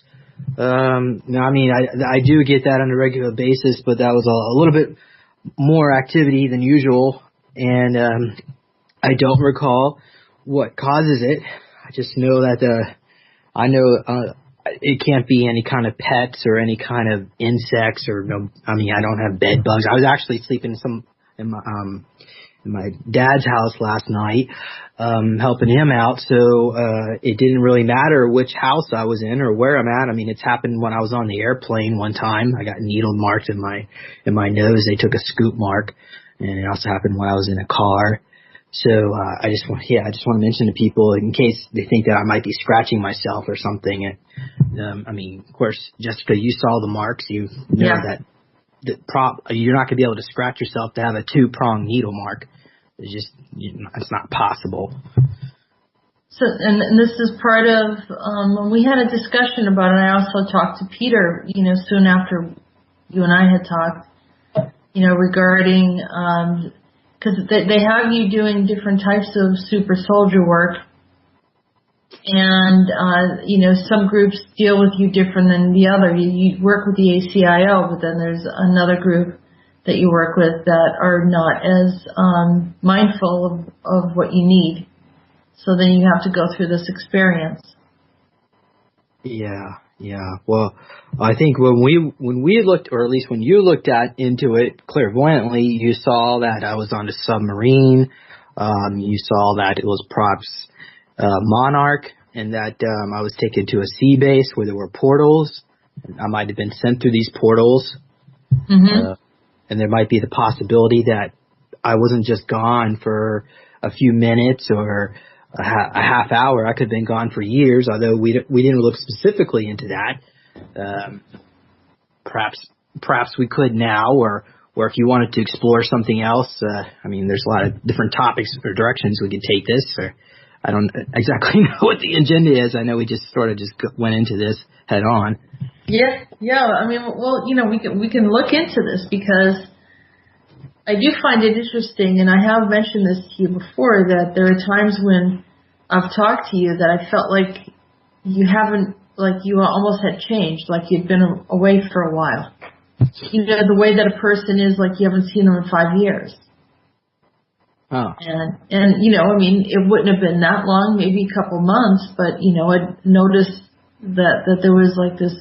I mean, I do get that on a regular basis, but that was a little bit more activity than usual, and I don't recall what causes it. I just know that it can't be any kind of pets or any kind of insects or no. I mean, I don't have bed bugs. I was actually sleeping in my dad's house last night, helping him out. So it didn't really matter which house I was in or where I'm at. I mean, it's happened when I was on the airplane one time. I got needle marked in my nose. They took a scoop mark, and it also happened when I was in a car. So I just want to mention to people in case they think that I might be scratching myself or something. I mean, of course, Jessica, you saw the marks. You know that you're not going to be able to scratch yourself to have a 2-prong needle mark. It's not possible. So, and this is part of, we had a discussion about it. I also talked to Peter, soon after you and I had talked, regarding, because they have you doing different types of super soldier work. And, some groups deal with you different than the other. You work with the ACIO, but then there's another group that you work with that are not as mindful of what you need. So then you have to go through this experience. Yeah. Well, I think when we looked, or at least when you looked into it clairvoyantly, you saw that I was on a submarine. You saw that it was props Monarch, and that I was taken to a sea base where there were portals. I might have been sent through these portals. Mm-hmm. And there might be the possibility that I wasn't just gone for a few minutes or a half hour. I could have been gone for years, although we didn't look specifically into that. Perhaps we could now, or if you wanted to explore something else. I mean, there's a lot of different topics or directions we could take this. Or I don't exactly know what the agenda is. I know we just sort of just went into this head on. Yeah. I mean, well, we can look into this because I do find it interesting, and I have mentioned this to you before, that there are times when I've talked to you that I felt like you almost had changed, like you'd been away for a while. the way that a person is like you haven't seen them in 5 years. Oh. And it wouldn't have been that long, maybe a couple months, but, I'd noticed that there was like this,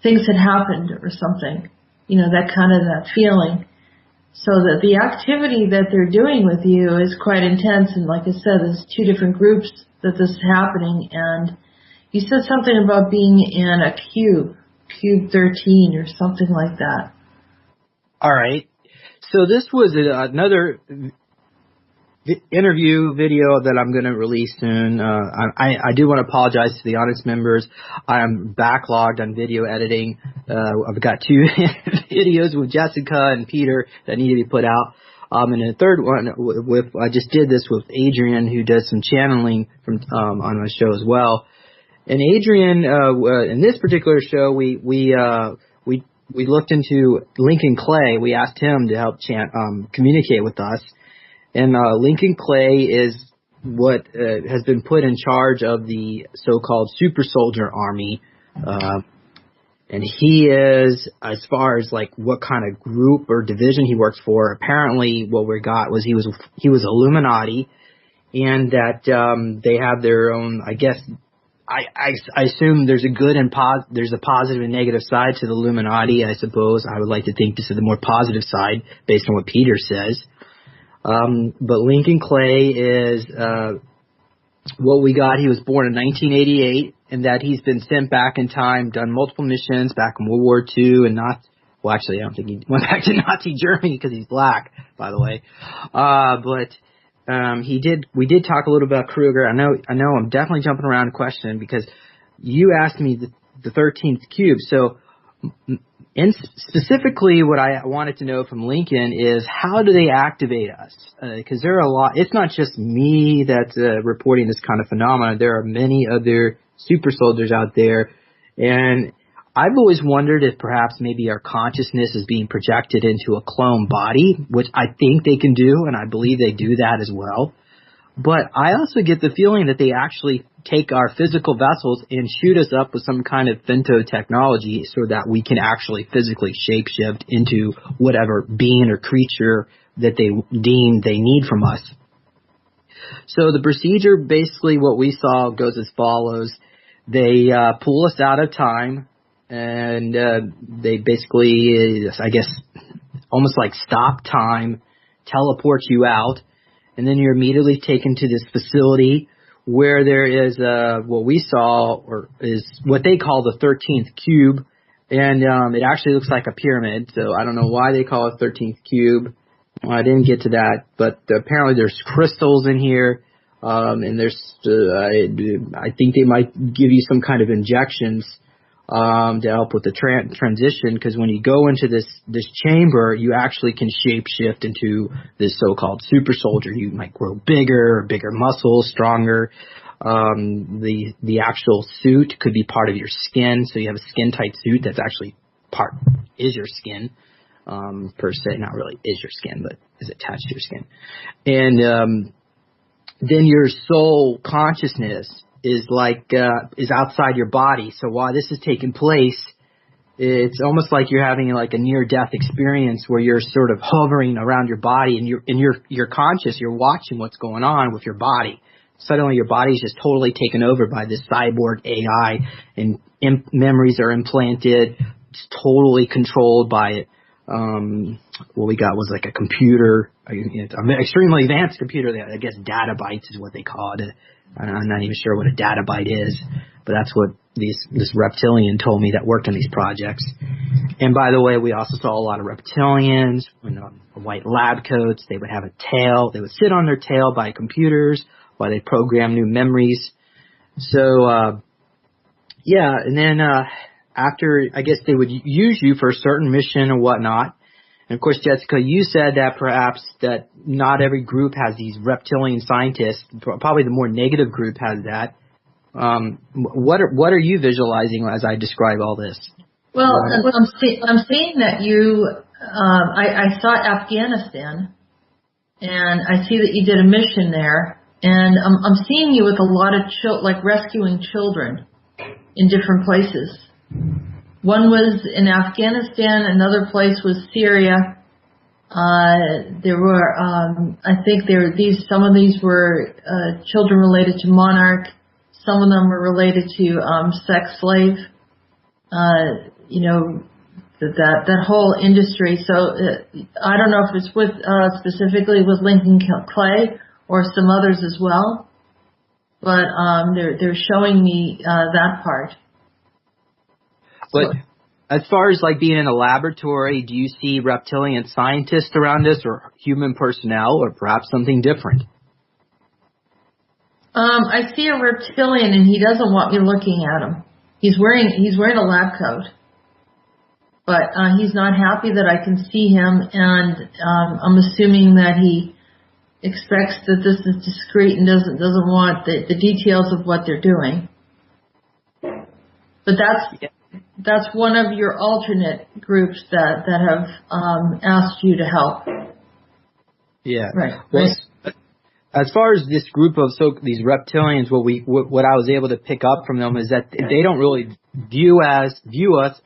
things had happened or something, that feeling. So that the activity that they're doing with you is quite intense. And like I said, there's 2 different groups that this is happening. And you said something about being in a cube 13 or something like that. All right. So this was another interview video that I'm going to release soon. I do want to apologize to the audience members. I am backlogged on video editing. I've got 2 videos with Jessica and Peter that need to be put out. And the third one, I just did this with Adrian, who does some channeling from on my show as well. And Adrian, in this particular show, we looked into Lincoln Clay. We asked him to help communicate with us. And Lincoln Clay is what has been put in charge of the so-called super soldier army. And he is, as far as like what kind of group or division he works for, apparently what we got was he was Illuminati, and that they have their own, I guess, I assume there's a good and there's a positive and negative side to the Illuminati, I suppose. I would like to think this is the more positive side based on what Peter says. But Lincoln Clay is what we got. He was born in 1988, and that he's been sent back in time, done multiple missions back in World War II, and I don't think he went back to Nazi Germany because he's black, by the way. We did talk a little about Kruger. I know I'm definitely jumping around a question because you asked me the 13th cube. So, and specifically what I wanted to know from Lincoln is how do they activate us? Because there are a lot. It's not just me that's reporting this kind of phenomena. There are many other super soldiers out there. And I've always wondered if perhaps maybe our consciousness is being projected into a clone body, which I think they can do, and I believe they do that as well. But I also get the feeling that they actually take our physical vessels and shoot us up with some kind of femto technology so that we can actually physically shapeshift into whatever being or creature that they deem they need from us. So the procedure, basically what we saw goes as follows. They pull us out of time, and they basically, I guess, almost like stop time, teleport you out, and then you're immediately taken to this facility where there is what we saw, or is what they call the 13th cube, and it actually looks like a pyramid, so I don't know why they call it 13th cube. Well, I didn't get to that, but apparently there's crystals in here, and there's, I think they might give you some kind of injections to help with the transition, because when you go into this chamber, you actually can shapeshift into this so-called super soldier. You might grow bigger muscles, stronger. The actual suit could be part of your skin, so you have a skin-tight suit that's actually is your skin, per se. Not really is your skin, but is attached to your skin. And then your soul consciousness is outside your body. So while this is taking place, it's almost like you're having like a near-death experience where you're sort of hovering around your body, and you're conscious. You're watching what's going on with your body. Suddenly, your body's just totally taken over by this cyborg AI, and memories are implanted. It's totally controlled by it. What we got was like a computer, an extremely advanced computer. That I guess data bytes is what they call it. I'm not even sure what a data byte is, but that's what this reptilian told me that worked on these projects. And by the way, we also saw a lot of reptilians in white lab coats. They would have a tail. They would sit on their tail by computers while they program new memories. So, yeah, and then after, I guess they would use you for a certain mission or whatnot. And of course, Jessica, you said that perhaps that not every group has these reptilian scientists. Probably the more negative group has that. What are you visualizing as I describe all this? Well, I'm seeing that you. I saw Afghanistan, and I see that you did a mission there, and I'm seeing you with a lot of like rescuing children in different places. One was in Afghanistan, another place was Syria. There were, I think some of these were children related to Monarch. Some of them were related to sex slave. That whole industry. So I don't know if it's with specifically with Lincoln Clay or some others as well, but they're showing me that part. But as far as like being in a laboratory, do you see reptilian scientists around us, or human personnel, or perhaps something different? I see a reptilian, and he doesn't want me looking at him. He's wearing a lab coat, but he's not happy that I can see him, and I'm assuming that he expects that this is discreet and doesn't want the details of what they're doing. But that's one of your alternate groups that have asked you to help. Yeah. Right. Well, as far as this group of these reptilians, what I was able to pick up from them is that they don't really view us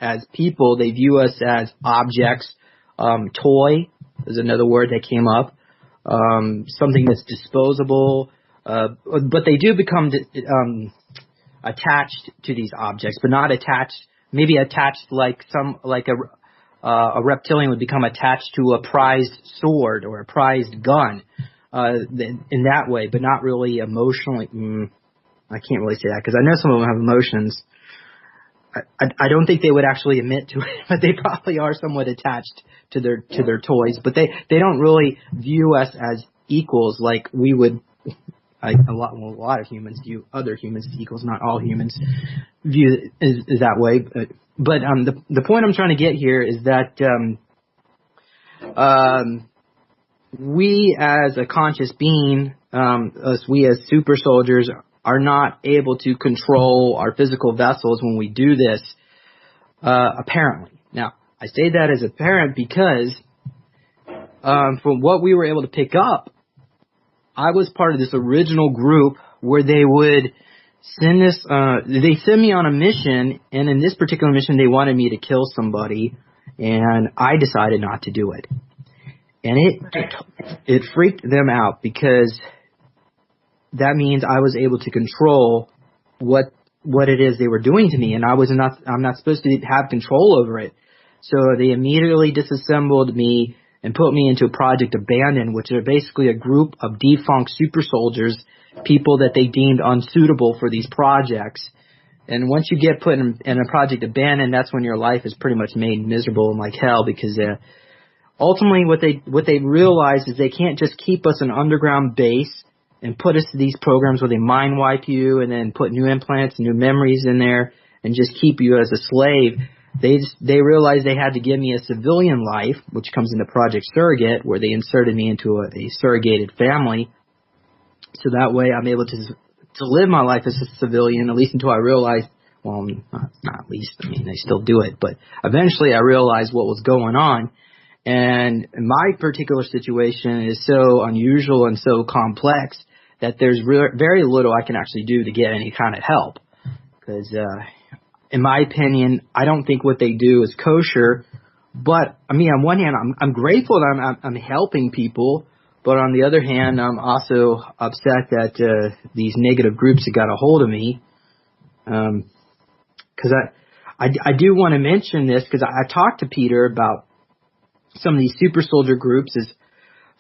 as people. They view us as objects. Toy is another word that came up. Something that's disposable. But they do become attached to these objects, but not attached. Maybe attached like a reptilian would become attached to a prized sword or a prized gun. In that way, but not really emotionally. I can't really say that because I know some of them have emotions. I don't think they would actually admit to it, but they probably are somewhat attached to their toys. But they don't really view us as equals like we would. A lot of humans view other humans as equals. Not all humans view is that way. But the point I'm trying to get here is that we as a conscious being, we as super soldiers, are not able to control our physical vessels when we do this, apparently. Now, I say that as apparent because from what we were able to pick up, I was part of this original group where they would send they send me on a mission, and in this particular mission, they wanted me to kill somebody, and I decided not to do it. And it freaked them out because that means I was able to control what it is they were doing to me, and I'm not supposed to have control over it. So they immediately disassembled me and put me into Project Abandon, which are basically a group of defunct super soldiers, people that they deemed unsuitable for these projects. And once you get put in a Project Abandon, that's when your life is pretty much made miserable and like hell because ultimately, what they realize is they can't just keep us an underground base and put us to these programs where they mind wipe you and then put new implants and new memories in there and just keep you as a slave. They realized they had to give me a civilian life, which comes into Project Surrogate, where they inserted me into a surrogated family. So that way I'm able to live my life as a civilian, at least until I realized, well, not at least, I mean, they still do it, but eventually I realized what was going on. And my particular situation is so unusual and so complex that there's very little I can actually do to get any kind of help. Because, in my opinion, I don't think what they do is kosher. But, I mean, on one hand, I'm grateful that I'm helping people. But on the other hand, I'm also upset that these negative groups have got a hold of me. Because I do want to mention this because I talked to Peter about some of these super soldier groups. Is,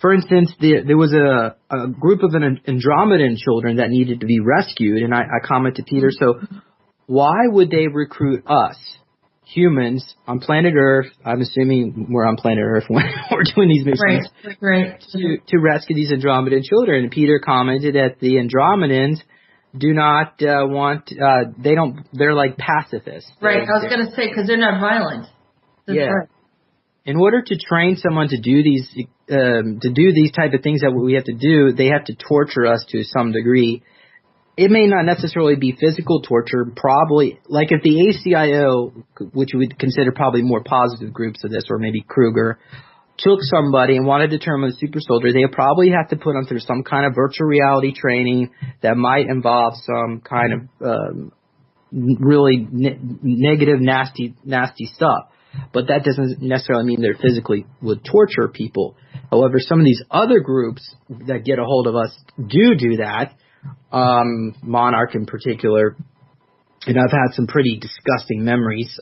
for instance, there was a group of Andromedan children that needed to be rescued, and I commented to Peter, so why would they recruit us, humans, on planet Earth? I'm assuming we're on planet Earth when we're doing these missions. Right. To rescue these Andromedan children. And Peter commented that the Andromedans do not they're like pacifists. Right, I was going to say, because they're not violent. That's right. In order to train someone to do these type of things that we have to do, they have to torture us to some degree. It may not necessarily be physical torture, probably, like if the ACIO, which we would consider probably more positive groups of this, or maybe Kruger, took somebody and wanted to turn them into a super soldier, they would probably have to put them through some kind of virtual reality training that might involve some kind of really negative, nasty stuff. But that doesn't necessarily mean they physically would torture people. However, some of these other groups that get a hold of us do that. Monarch in particular, and I've had some pretty disgusting memories.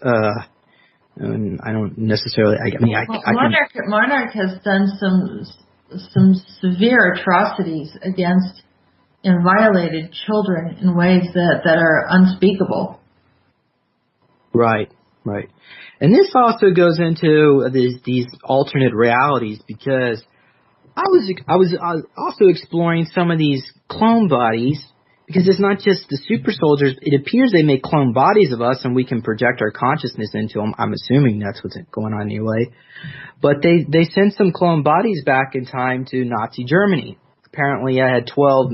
And I don't necessarily. Monarch has done some severe atrocities against and violated children in ways that are unspeakable. Right. And this also goes into these alternate realities, because I was also exploring some of these clone bodies, because it's not just the super soldiers. It appears they make clone bodies of us and we can project our consciousness into them. I'm assuming that's what's going on anyway. But they sent some clone bodies back in time to Nazi Germany. Apparently I had 12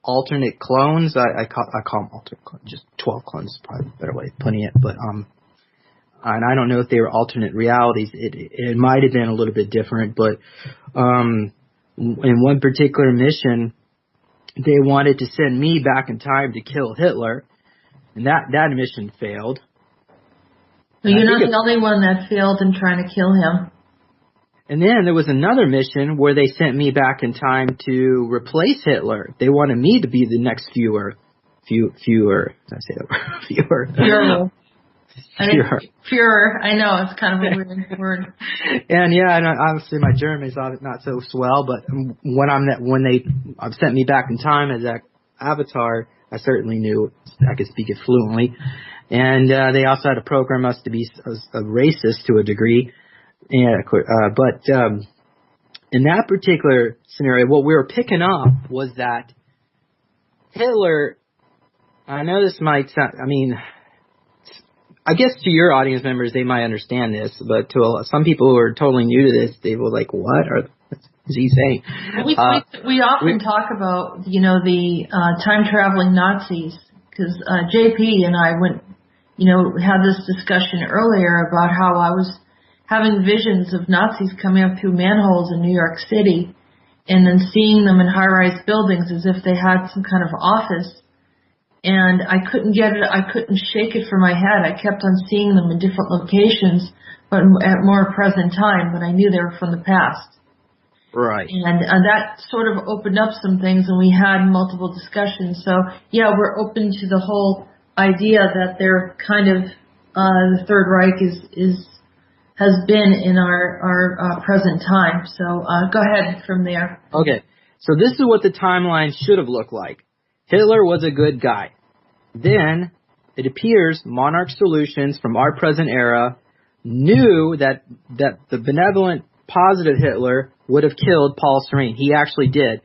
alternate clones. I call them alternate clones. Just 12 clones is probably a better way of putting it. But and I don't know if they were alternate realities. It might have been a little bit different, but in one particular mission, they wanted to send me back in time to kill Hitler, and that mission failed. So you're not the only one that failed in trying to kill him. And then there was another mission where they sent me back in time to replace Hitler. They wanted me to be the next Führer. Did I say that word? Führer. Führer. I know, it's kind of a weird word. And obviously my German is not so swell, but when they sent me back in time as that avatar, I certainly knew I could speak it fluently. And they also had to program us to be a racist to a degree. Yeah, but in that particular scenario, what we were picking up was that Hitler, I know this might sound, I guess to your audience members, they might understand this, but to some people who are totally new to this, they will like, what is he saying? We often talk about, the time-traveling Nazis, because JP and I had this discussion earlier about how I was having visions of Nazis coming up through manholes in New York City and then seeing them in high-rise buildings as if they had some kind of office. And I couldn't shake it from my head. I kept on seeing them in different locations, but at more present time, but I knew they were from the past. Right. And that sort of opened up some things, and we had multiple discussions. So, yeah, we're open to the whole idea that they're kind of, the Third Reich has been in our present time. So go ahead from there. Okay. So this is what the timeline should have looked like. Hitler was a good guy. Then it appears Monarch Solutions from our present era knew that the benevolent, positive Hitler would have killed Paul Serene. He actually did.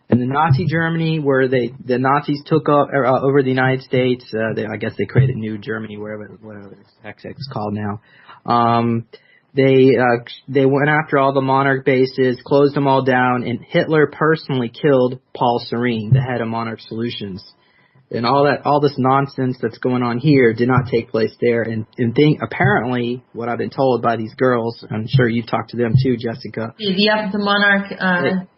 In the Nazi Germany, where the Nazis took over the United States, I guess they created New Germany, whatever the heck it's called now. They went after all the Monarch bases, closed them all down, and Hitler personally killed Paul Serene, the head of Monarch Solutions. And all this nonsense that's going on here did not take place there. And apparently, what I've been told by these girls, I'm sure you've talked to them too, Jessica. Yeah, the Monarch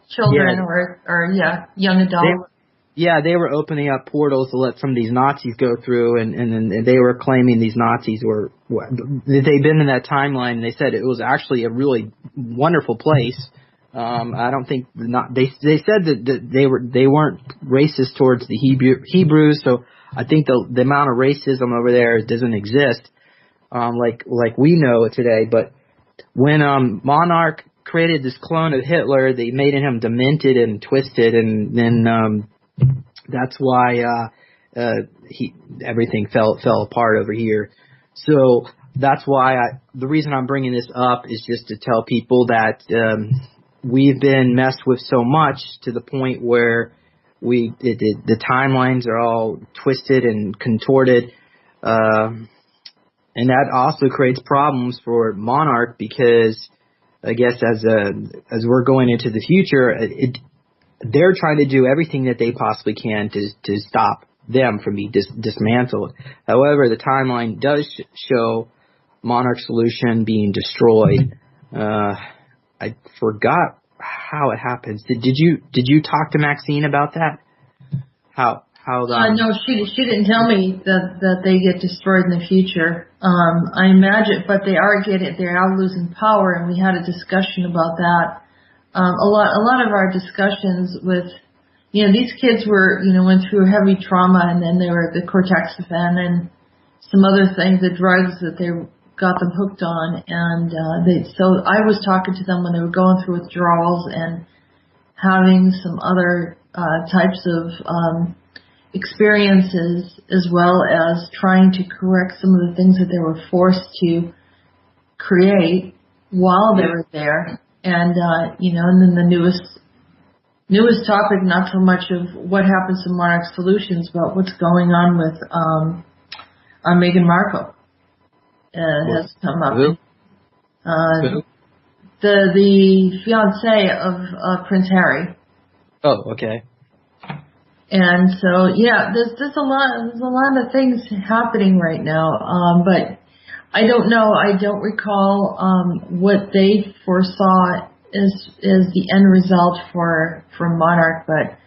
children or young adults. They were opening up portals to let some of these Nazis go through, and they were claiming these Nazis they'd been in that timeline, and they said it was actually a really wonderful place. I don't think they said that they weren't racist towards the Hebrews, so I think the amount of racism over there doesn't exist, like we know it today. But when Monarch created this clone of Hitler, they made him demented and twisted, and then that's why everything fell apart over here. So that's why the reason I'm bringing this up is just to tell people that we've been messed with so much to the point where the timelines are all twisted and contorted, and that also creates problems for Monarch, because I guess as we're going into the future, they're trying to do everything that they possibly can to stop them from being dismantled. However, the timeline does show Monarch Solution being destroyed. I forgot how it happens. Did you talk to Maxine about that? How How No, she didn't tell me that they get destroyed in the future. I imagine, but they are losing power, and we had a discussion about that. A lot of our discussions with, these kids went through heavy trauma, and then they were the cortexiphen and some other things, the drugs that they got them hooked on, and so I was talking to them when they were going through withdrawals and having some other types of experiences, as well as trying to correct some of the things that they were forced to create while they were there. And and then the newest topic, not so much of what happens to Monarch Solutions, but what's going on with Meghan Markle has come up. Who? The fiance of Prince Harry. Oh, okay. And so, there's a lot of things happening right now. But I don't know. I don't recall what they foresaw is the end result for Monarch. But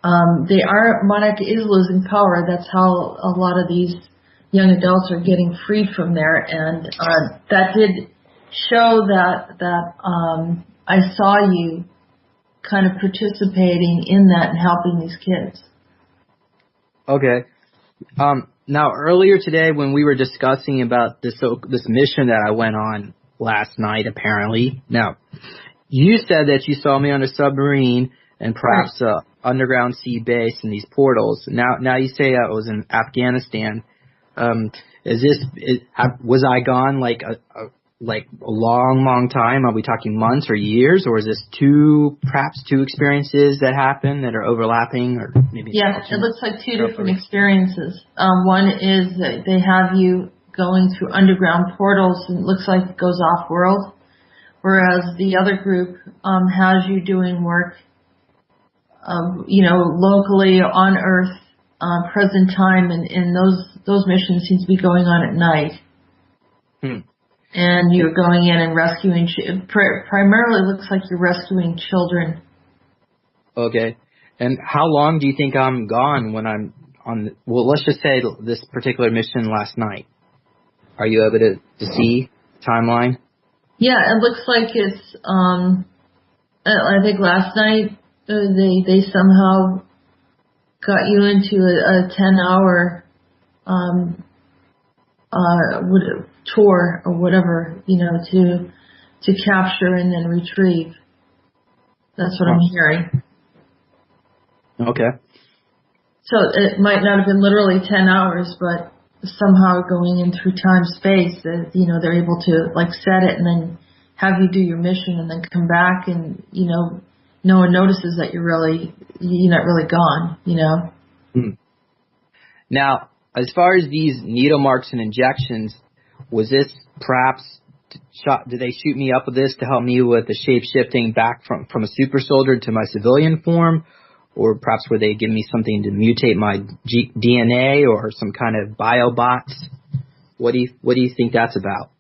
Monarch is losing power. That's how a lot of these young adults are getting freed from there. And that did show that I saw you kind of participating in that and helping these kids. Okay. Now, earlier today when we were discussing about this mission that I went on last night, apparently. Now, you said that you saw me on a submarine and perhaps underground sea base in these portals. Now you say I was in Afghanistan. Was I gone like a long time? Are we talking months or years, or is this perhaps two experiences that happen that are overlapping, or maybe? Yeah, it looks like two different experiences. One is that they have you going through underground portals, and it looks like it goes off world, whereas the other group has you doing work, locally on Earth, present time, and those missions seem to be going on at night. And you're going in and rescuing, primarily looks like you're rescuing children. Okay. And how long do you think I'm gone when I'm on, let's just say this particular mission last night? Are you able to see timeline? Yeah, it looks like it's, I think last night they somehow got you into a 10-hour tour or whatever, to capture and then retrieve. That's what I'm hearing. Okay. So it might not have been literally 10 hours, but somehow going in through time space, that they're able to set it and then have you do your mission and then come back, and no one notices that you're not really gone. Now, as far as these needle marks and injections, was this perhaps did they shoot me up with this to help me with the shape shifting back from a super soldier to my civilian form, or perhaps were they giving me something to mutate my DNA or some kind of biobots? What do you think that's about?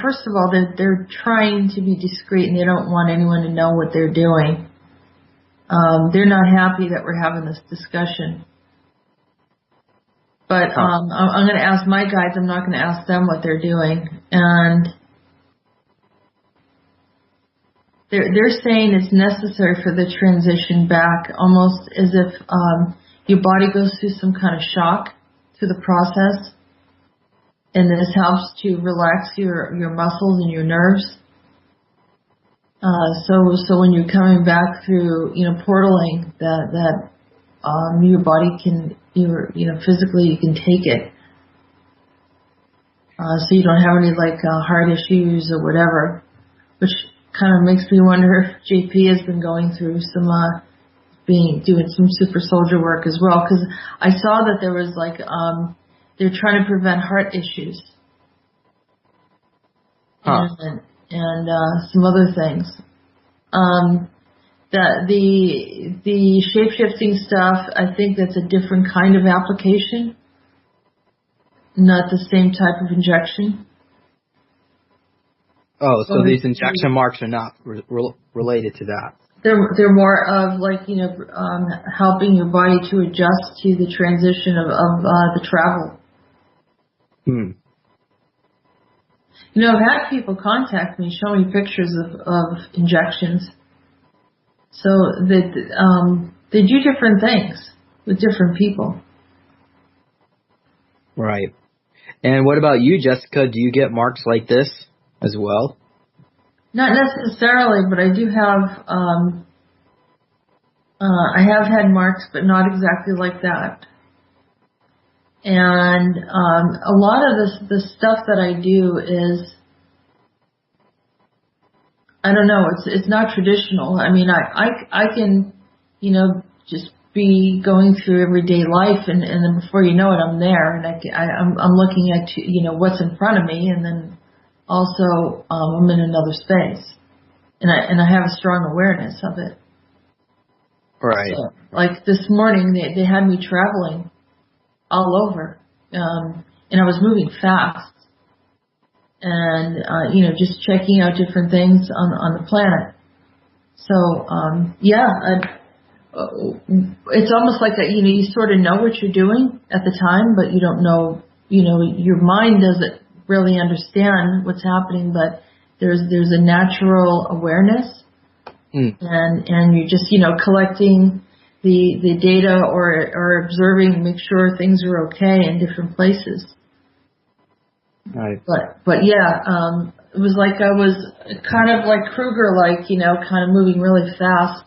First of all, they're trying to be discreet, and they don't want anyone to know what they're doing. They're not happy that we're having this discussion. But I'm going to ask my guides. I'm not going to ask them what they're doing. And they're saying it's necessary for the transition back, almost as if your body goes through some kind of shock through the process. And this helps to relax your muscles and your nerves. So when you're coming back through, portaling, that your body can, physically you can take it. So you don't have any heart issues or whatever, which kind of makes me wonder if JP has been going through some, doing some super soldier work as well, because I saw that there was they're trying to prevent heart issues. And some other things. That the shape-shifting stuff, I think that's a different kind of application, not the same type of injection. Oh, so these injection marks are not related to that. They're more of like, helping your body to adjust to the transition of the travel. I've had people contact me, show me pictures of injections. So that they do different things with different people. Right. And what about you, Jessica? Do you get marks like this as well? Not necessarily, but I do have. I have had marks, but not exactly like that. And a lot of the stuff that I do is, I don't know, it's not traditional. I mean, I can, just be going through everyday life, and then before you know it, I'm there, and I'm looking at, what's in front of me, and then also I'm in another space, and I have a strong awareness of it. Right. So, like this morning, they had me traveling all over, and I was moving fast, and just checking out different things on the planet. So it's almost like that. You sort of know what you're doing at the time, but you don't know. Your mind doesn't really understand what's happening, but there's a natural awareness, and you're just collecting the data or observing, make sure things are okay in different places. Right. But yeah, it was like I was kind of like Kruger-like, kind of moving really fast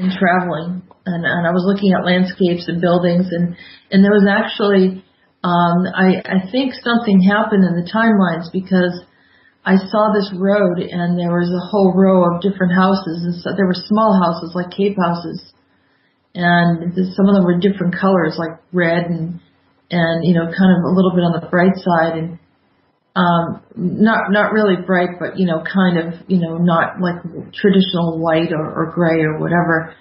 and traveling, and I was looking at landscapes and buildings, and there was actually, I think something happened in the timelines, because I saw this road and there was a whole row of different houses, and so there were small houses like cave houses, and some of them were different colors, like red and kind of a little bit on the bright side, and not really bright, but kind of not like traditional white or gray or whatever.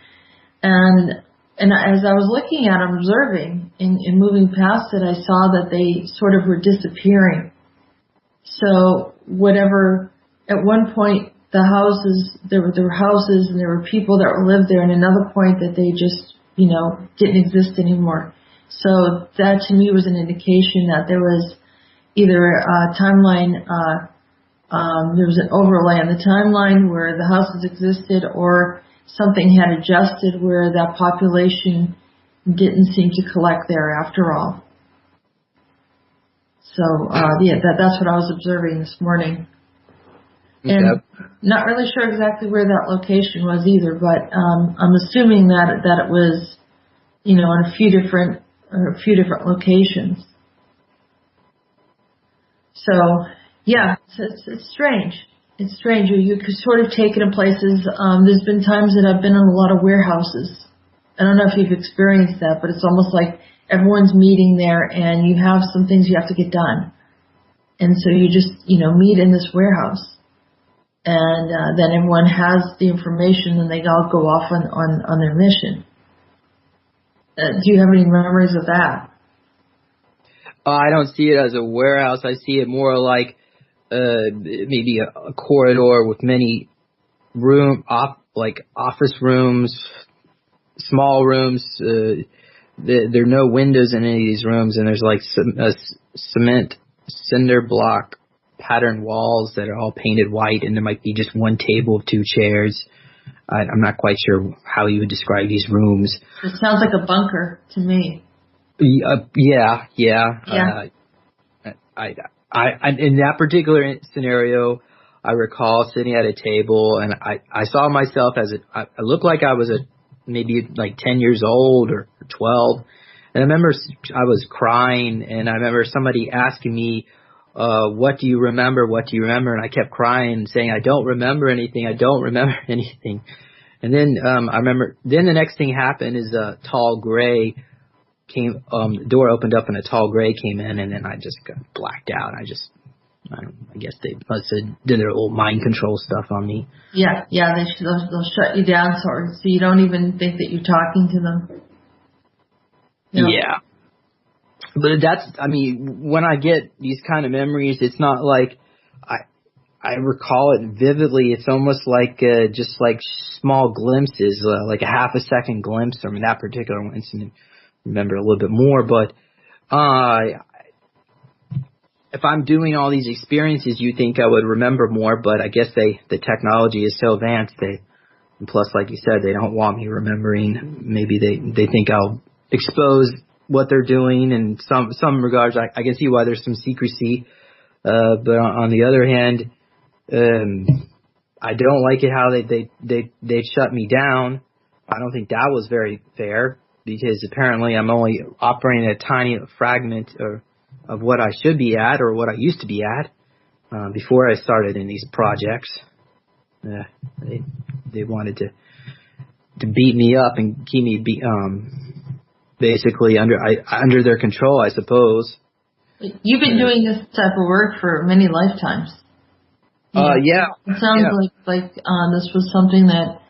And as I was looking at them, observing and moving past it, I saw that they sort of were disappearing. So whatever, at one point the houses, there were houses and there were people that lived there, and another point that they just didn't exist anymore. So that to me was an indication that there was either a timeline, there was an overlay on the timeline where the houses existed, or something had adjusted where that population didn't seem to collect there after all. So, that's what I was observing this morning. And not really sure exactly where that location was either, but I'm assuming that it was, in a few different locations. So, yeah, it's strange. It's strange. You could sort of take it in places. There's been times that I've been in a lot of warehouses. I don't know if you've experienced that, but it's almost like everyone's meeting there, and you have some things you have to get done. And so you just, meet in this warehouse. And then everyone has the information, and they all go off on their mission. Do you have any memories of that? I don't see it as a warehouse. I see it more like maybe a corridor with many office rooms, small rooms. There are no windows in any of these rooms, and there's like cement cinder block pattern walls that are all painted white, and there might be just one table of two chairs. I'm not quite sure how you would describe these rooms. It sounds like a bunker to me. Yeah. I in that particular scenario, I recall sitting at a table, and I saw myself as I looked like I was maybe like 10 years old or 12. And I remember I was crying, and I remember somebody asking me, what do you remember? What do you remember? And I kept crying and saying, I don't remember anything. I don't remember anything. And then I remember, then the next thing happened is a tall gray came, the door opened up and a tall gray came in, and then I just got blacked out. I guess they must have did their old mind control stuff on me. Yeah, they'll shut you down so you don't even think that you're talking to them. Yeah. But when I get these kind of memories, it's not like I recall it vividly. It's almost like just like small glimpses, like a half a second glimpse from that particular incident. Remember a little bit more, but if I'm doing all these experiences, you think I would remember more, but I guess the technology is so advanced, and plus, like you said, they don't want me remembering. Maybe they think I'll expose what they're doing in some regards. I can see why there's some secrecy, but on the other hand, I don't like it how they shut me down. I don't think that was very fair, because apparently I'm only operating a tiny fragment of what I should be at, or what I used to be at, before I started in these projects. They wanted to beat me up and keep me basically under their control, I suppose. You've been doing this type of work for many lifetimes. Yeah. It sounds like this was something that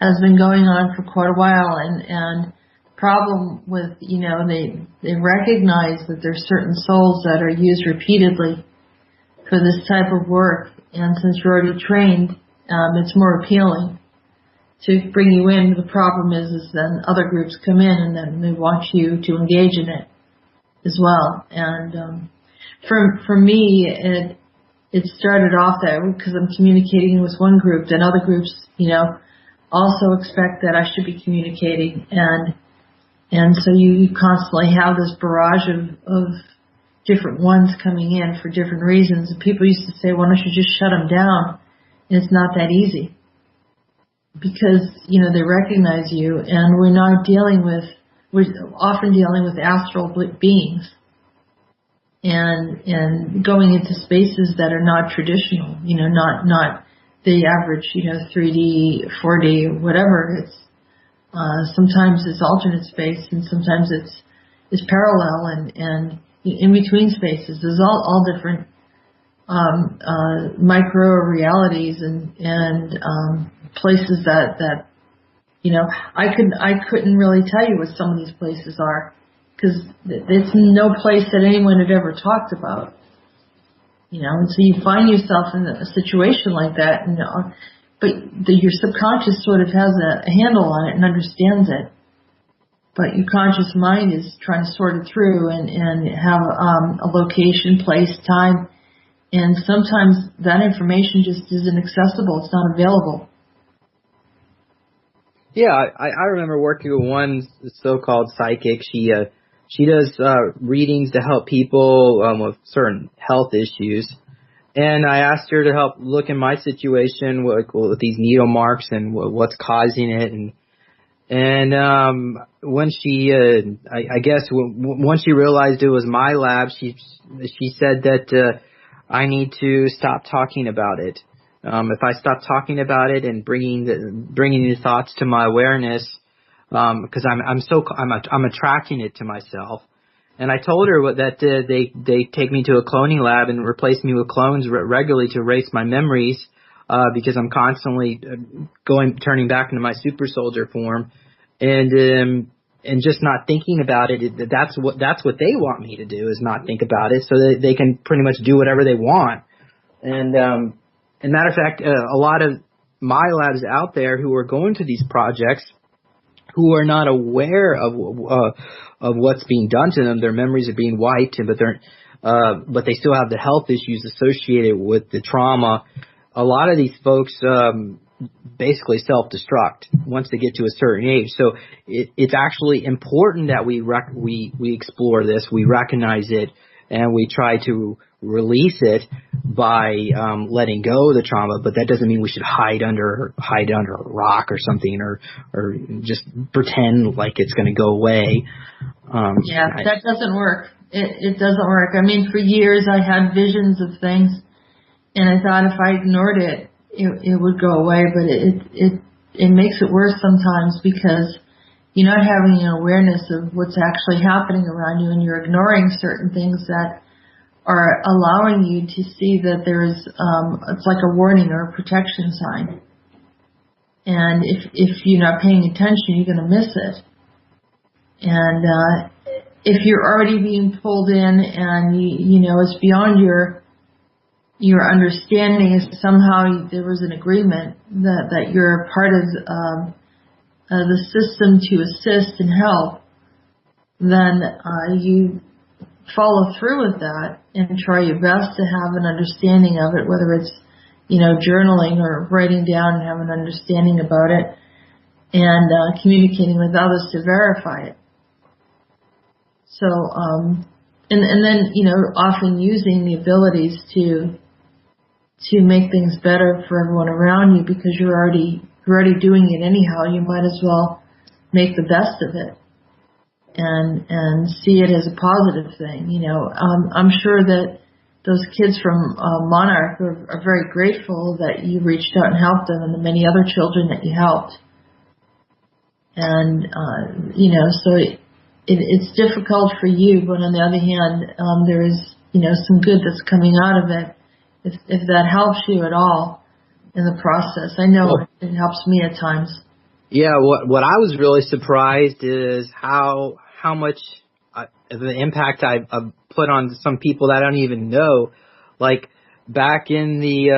has been going on for quite a while, and problem with, they recognize that there's certain souls that are used repeatedly for this type of work, and since you're already trained, it's more appealing to bring you in. The problem is then other groups come in and then they want you to engage in it as well. And for me, it started off that because I'm communicating with one group, then other groups, also expect that I should be communicating, and so you constantly have this barrage of different ones coming in for different reasons. And people used to say, why don't you just shut them down? And it's not that easy, because, they recognize you, and we're often dealing with astral beings and going into spaces that are not traditional, not the average, 3D, 4D, or whatever. It's sometimes it's alternate space, and sometimes it's parallel, and in between spaces. There's all different micro realities and places that I couldn't really tell you what some of these places are, because it's no place that anyone had ever talked about. And so you find yourself in a situation like that, but your subconscious sort of has a handle on it and understands it. But your conscious mind is trying to sort it through and have a location, place, time. And sometimes that information just isn't accessible. It's not available. Yeah, I remember working with one so-called psychic. She does readings to help people with certain health issues. And I asked her to help look in my situation with these needle marks and what's causing it. And when she, I guess, once she realized it was my lab, she said that I need to stop talking about it. If I stop talking about it and bringing the thoughts to my awareness, because I'm attracting it to myself. And I told her that they take me to a cloning lab and replace me with clones regularly to erase my memories, because I'm constantly turning back into my super soldier form, and just not thinking about it. That's what they want me to do, is not think about it, so that they can pretty much do whatever they want. And matter of fact, a lot of my labs out there who are going to these projects, who are not aware of what's being done to them. Their memories are being wiped, but they still have the health issues associated with the trauma. A lot of these folks basically self-destruct once they get to a certain age. So it's actually important that we explore this, we recognize it, and we try to release it by letting go of the trauma. But that doesn't mean we should hide under a rock or something, or just pretend like it's going to go away. That doesn't work. It doesn't work. I mean, for years I had visions of things, and I thought if I ignored it, it would go away. But it makes it worse sometimes, because you're not having an awareness of what's actually happening around you, and you're ignoring certain things that are allowing you to see that there's, it's like a warning or a protection sign. And if you're not paying attention, you're going to miss it. And if you're already being pulled in and, it's beyond your your understanding is somehow there was an agreement that you're a part of the system to assist and help, then you follow through with that and try your best to have an understanding of it, whether it's, journaling or writing down and have an understanding about it, and communicating with others to verify it. So, and then, often using the abilities to make things better for everyone around you, because you're already doing it anyhow. You might as well make the best of it and see it as a positive thing. I'm sure that those kids from Monarch are very grateful that you reached out and helped them, and the many other children that you helped. And so it's difficult for you, but on the other hand, there is some good that's coming out of it. If that helps you at all in the process. I know it helps me at times. Yeah, what I was really surprised is how much the impact I've put on some people that I don't even know. Like back in the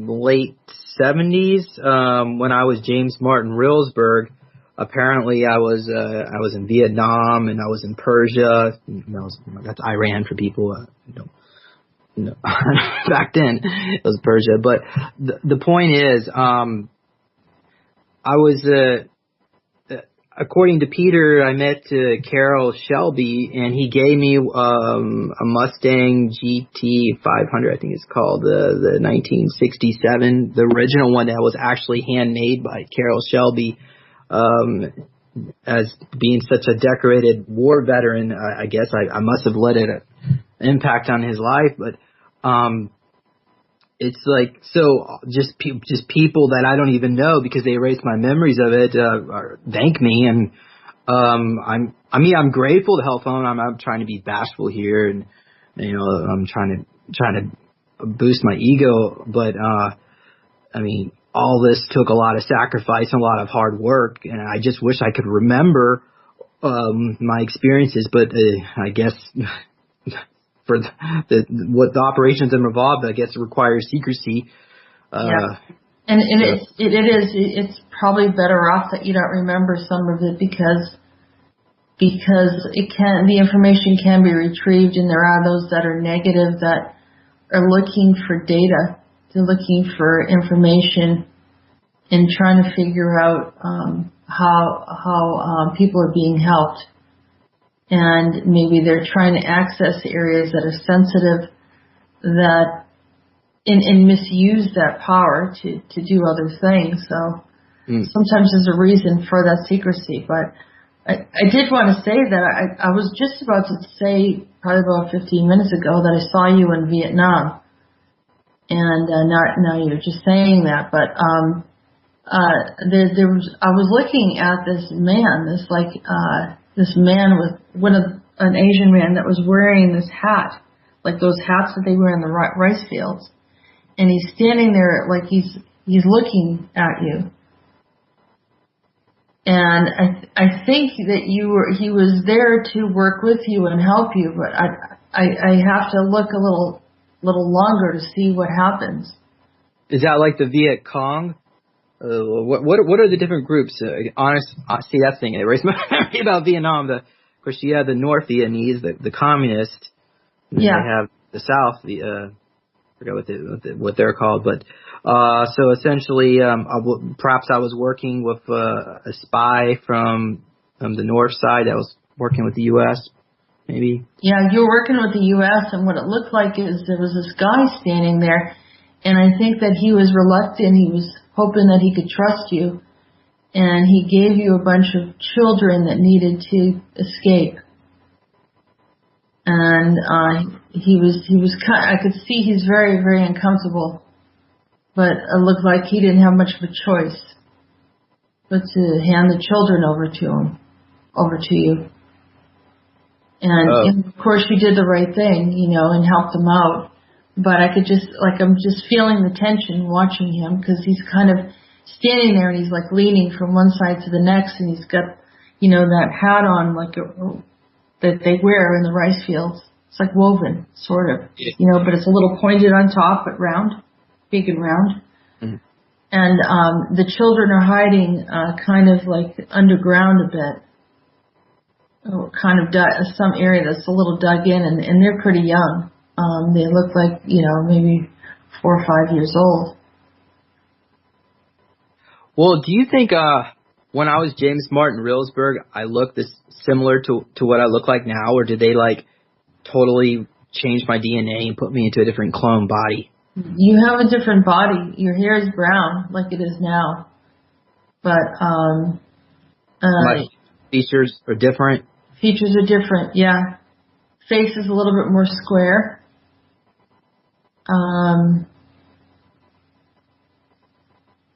late 70s, when I was James Martin Reelsberg, apparently I was in Vietnam and I was in Persia. That's Iran for people no. Back then it was Persia. But the point is, I was, according to Peter, I met Carroll Shelby, and he gave me a Mustang GT 500, I think it's called, the 1967, the original one that was actually handmade by Carroll Shelby. As being such a decorated war veteran, I guess I must have let it impact on his life, but it's like, so just people that I don't even know, because they erased my memories of it, thank me, and I'm grateful to help them. I'm trying to be bashful here, and I'm trying to boost my ego, but all this took a lot of sacrifice and a lot of hard work, and I just wish I could remember my experiences, but I guess for what the operations involved, I guess it requires secrecy. Yeah. And it's probably better off that you don't remember some of it, because the information can be retrieved, and there are those that are negative that are looking for data. They're looking for information and trying to figure out how people are being helped. And maybe they're trying to access areas that are sensitive, that and misuse that power to do other things. So sometimes there's a reason for that secrecy. But I did want to say that I was just about to say, probably about 15 minutes ago, that I saw you in Vietnam. And now you're just saying that, but I was looking at this man, this man with an Asian man that was wearing this hat, like those hats that they wear in the rice fields, and he's standing there like he's looking at you. And I think that he was there to work with you and help you, but I have to look a little longer to see what happens. Is that like the Viet Cong? What are the different groups? See, that's the thing. It erased my memory about Vietnam. Of course, you have the North Vietnamese, the communists. And then they have the South. I forgot what they're called. But so essentially, perhaps I was working with a spy from the North side that was working with the U.S. Maybe. Yeah, you were working with the U.S. and what it looked like is there was this guy standing there, and I think that he was reluctant. He was hoping that he could trust you, and he gave you a bunch of children that needed to escape. And he was I could see he's very, very uncomfortable, but it looked like he didn't have much of a choice but to hand the children over to you. And of course you did the right thing, and helped them out. But I could I'm just feeling the tension watching him, because he's kind of standing there and he's like leaning from one side to the next, and he's got, that hat on that they wear in the rice fields. It's like woven, sort of, Yeah. but it's a little pointed on top, but round, big and round. Mm-hmm. And the children are hiding kind of like underground a bit, kind of some area that's a little dug in, and they're pretty young. They look like, maybe 4 or 5 years old. Well, do you think when I was James Martin Reelsberg, I looked similar to what I look like now, or did they like totally change my DNA and put me into a different clone body? You have a different body. Your hair is brown, like it is now, but My features are different. Features are different. Yeah, face is a little bit more square. And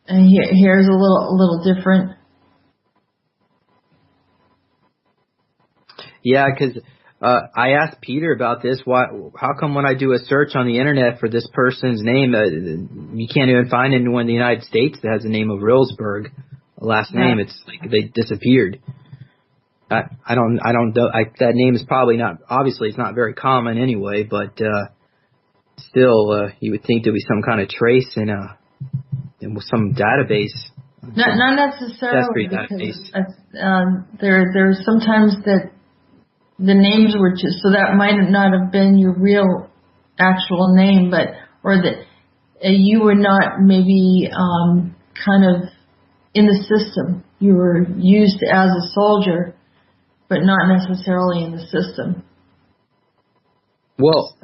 hair is a little different. Yeah, because I asked Peter about this. How come when I do a search on the internet for this person's name, you can't even find anyone in the United States that has the name of Reelsberg, last name? It's like they disappeared. I don't know. That name is probably not. Obviously, it's not very common anyway. But still, you would think there'd be some kind of trace in some database. Not necessarily, database. because there's sometimes that the names were just, so that might not have been your real actual name, or that you were not maybe kind of in the system. You were used as a soldier, but not necessarily in the system. Well,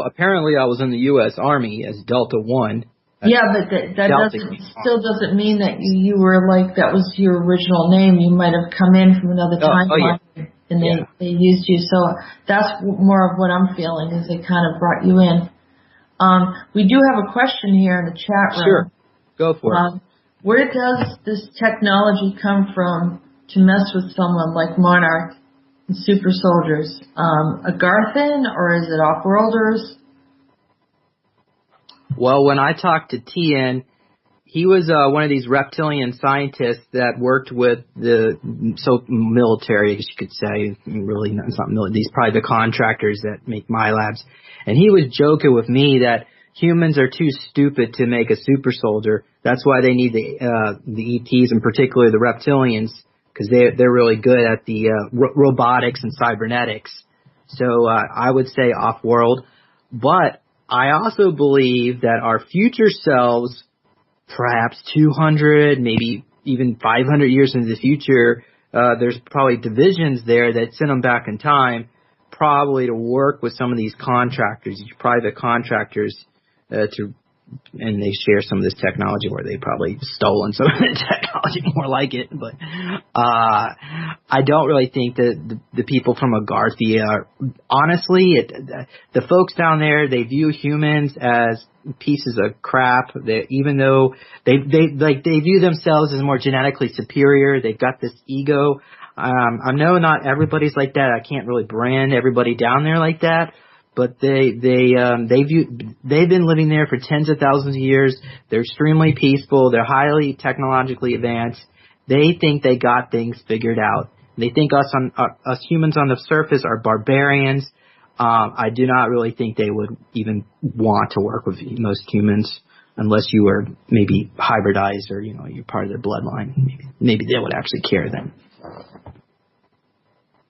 apparently I was in the U.S. Army as Delta 1. Yeah, but that still doesn't mean that you were like, that was your original name. You might have come in from another timeline, and they used you. So that's more of what I'm feeling, is they kind of brought you in. We do have a question here in the chat room. Sure, go for it. Where does this technology come from to mess with someone like Monarch and super soldiers? A Garthan, or is it off-worlders? Well, when I talked to Tien, he was one of these reptilian scientists that worked with the military, I guess you could say. Really, it's not military. These private contractors that make my labs. And he was joking with me that humans are too stupid to make a super soldier. That's why they need the ETs, and particularly the reptilians, because they're really good at the robotics and cybernetics. So I would say off-world. But I also believe that our future selves, perhaps 200, maybe even 500 years into the future, there's probably divisions there that send them back in time, probably to work with some of these contractors, these private contractors, and they share some of this technology, where they probably stolen some of the technology, more like it. But I don't really think that the people from Agartha are, honestly, the folks down there, they view humans as pieces of crap. Even though they view themselves as more genetically superior, they've got this ego. I know not everybody's like that. I can't really brand everybody down there like that. But they've been living there for tens of thousands of years. They're extremely peaceful. They're highly technologically advanced. They think they got things figured out. They think us humans on the surface are barbarians. I do not really think they would even want to work with most humans, unless you were maybe hybridized, or you're part of their bloodline. Maybe they would actually care then.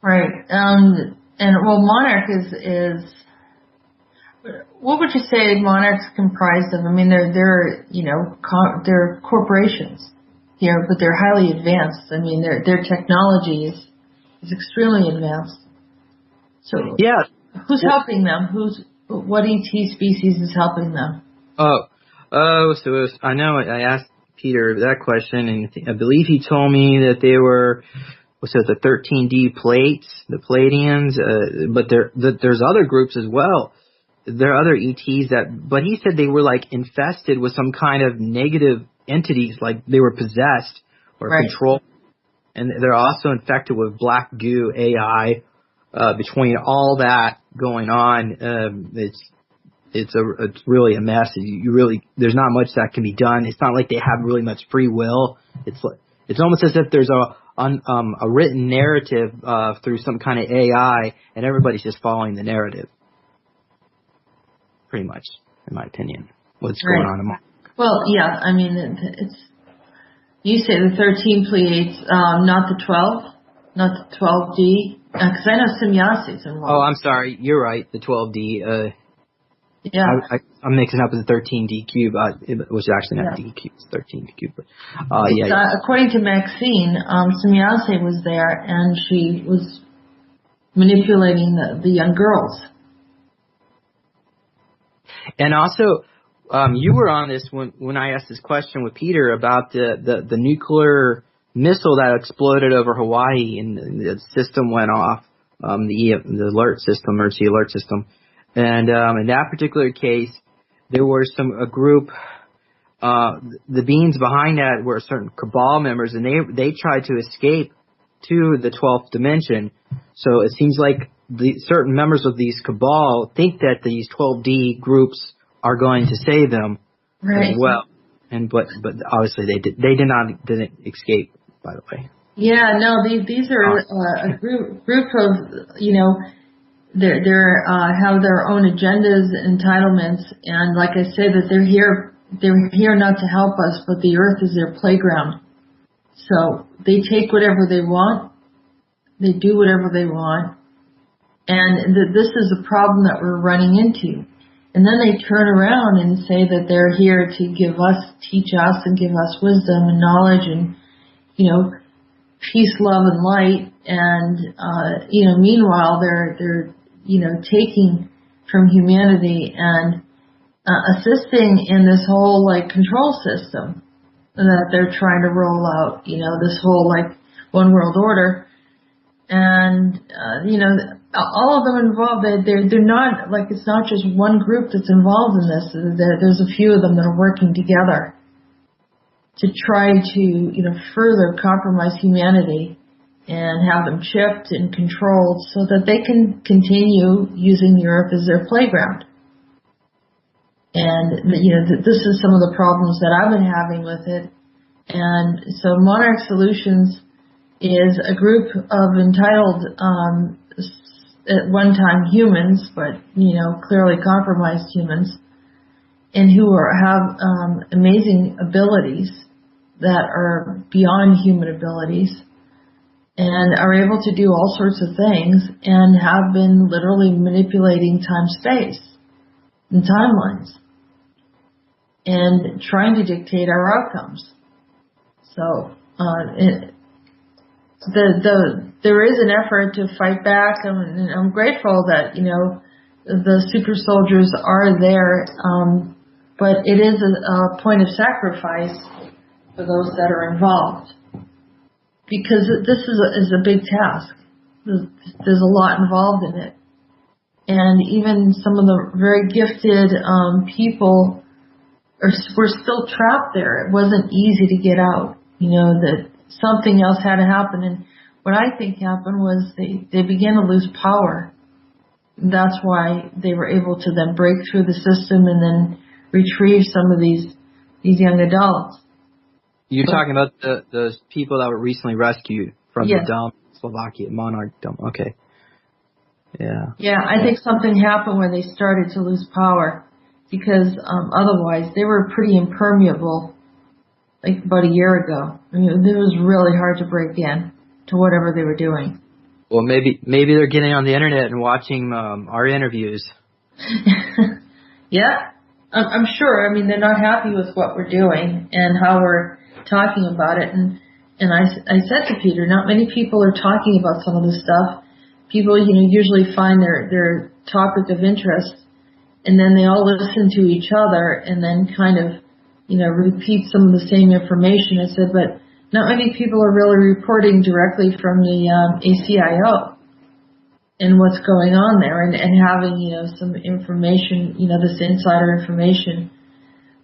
Right. Monarch is. What would you say Monarch's comprised of? I mean, they're corporations here, but they're highly advanced. I mean, their technology is extremely advanced. So yeah, who's helping them? What ET species is helping them? So I know I asked Peter that question, and I believe he told me that they were. So the 13D plates, the Palladians, but there's other groups as well. There are other ETs but he said they were like infested with some kind of negative entities, like they were possessed or controlled. And they're also infected with black goo AI. Between all that going on, it's really a mess. There's not much that can be done. It's not like they have really much free will. It's almost as if there's a written narrative through some kind of AI, and everybody's just following the narrative. pretty much, in my opinion, what's going on in Monarch. Well, yeah, I mean, it's you say the 13 Pleiades, not the 12, not the 12D, because I know Semyasis involved. Oh, I'm sorry, you're right, the 12D. Yeah. I'm mixing up with the 13D cube. It was actually not D cube, it's 13D cube. But, according to Maxine, Semyasis was there, and she was manipulating the young girls. And also, you were on this when I asked this question with Peter about the nuclear missile that exploded over Hawaii and the system went off, the alert system, emergency alert system. And in that particular case, there were a group, the beings behind that were certain cabal members, and they tried to escape to the 12th dimension. So it seems like certain members of these cabal think that these 12D groups are going to save them as well. And but obviously didn't escape, by the way. Yeah, no, these are a group of, they have their own agendas, entitlements, and like I said, that they're here not to help us, but the earth is their playground. So they take whatever they want, they do whatever they want, and this is a problem that we're running into. And then they turn around and say that they're here to teach us and give us wisdom and knowledge and, peace, love, and light. And, meanwhile, they're taking from humanity and assisting in this whole, control system that they're trying to roll out, this whole, one world order. And, all of them involved, they're not, it's not just one group that's involved in this. There's a few of them that are working together to try to, further compromise humanity and have them chipped and controlled so that they can continue using the earth as their playground. And, this is some of the problems that I've been having with it. And so Monarch Solutions is a group of entitled, at one time humans, but, clearly compromised humans, and who have amazing abilities that are beyond human abilities and are able to do all sorts of things and have been literally manipulating time-space and timelines and trying to dictate our outcomes. So, there is an effort to fight back, and I'm grateful that, the super soldiers are there, but it is a point of sacrifice for those that are involved, because this is a big task. There's a lot involved in it, and even some of the very gifted people were still trapped there. It wasn't easy to get out, that something else had to happen. And what I think happened was they began to lose power. That's why they were able to then break through the system and then retrieve some of these young adults. You're talking about those people that were recently rescued from the dump, Slovakia, Monarch dump. Okay. Yeah. Yeah, I think something happened when they started to lose power, because otherwise they were pretty impermeable. About a year ago. I mean, it was really hard to break in to whatever they were doing. Well, maybe they're getting on the internet and watching our interviews. Yeah, I'm sure. I mean, they're not happy with what we're doing and how we're talking about it. And I said to Peter, not many people are talking about some of this stuff. People, usually find their topic of interest, and then they all listen to each other and then kind of repeat some of the same information. I said, but not many people are really reporting directly from the ACIO and what's going on there, and having, some information, this insider information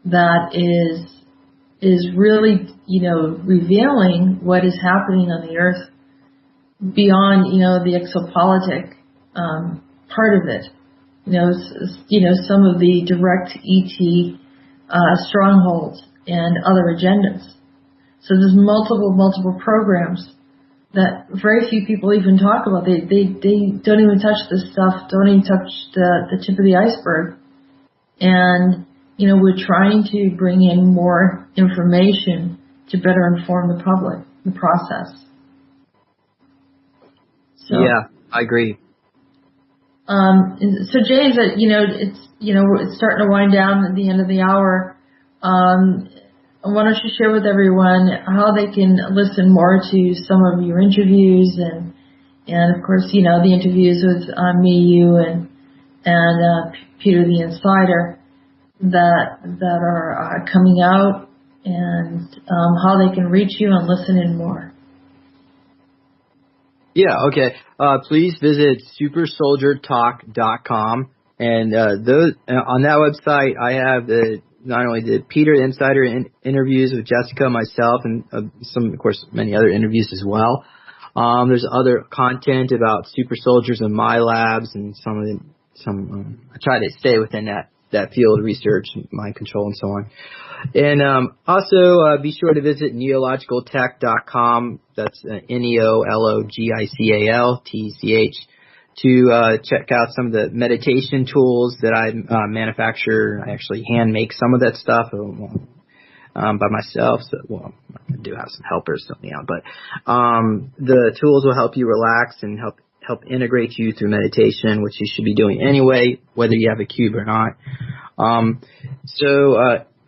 that is really, revealing what is happening on the earth beyond, the exopolitic part of it. Some of the direct ET strongholds and other agendas. So there's multiple programs that very few people even talk about. They don't even touch this stuff, don't even touch the tip of the iceberg. And, we're trying to bring in more information to better inform the public, the process. So, yeah, I agree. So Jay, it's starting to wind down at the end of the hour. Why don't you share with everyone how they can listen more to some of your interviews and of course, the interviews with me, you, and Peter the Insider that are coming out, and how they can reach you and listen in more. Yeah, okay. Please visit supersoldiertalk.com, and on that website I have not only the Peter the Insider interviews with Jessica, myself, and some, of course, many other interviews as well. There's other content about super soldiers and my labs, and I try to stay within that field of research, mind control, and so on. And also be sure to visit neologicaltech.com. That's NEOLOGICALTECH to check out some of the meditation tools that I manufacture. I actually hand make some of that stuff by myself. So, I do have some helpers help me out, but the tools will help you relax and help integrate you through meditation, which you should be doing anyway, whether you have a cube or not.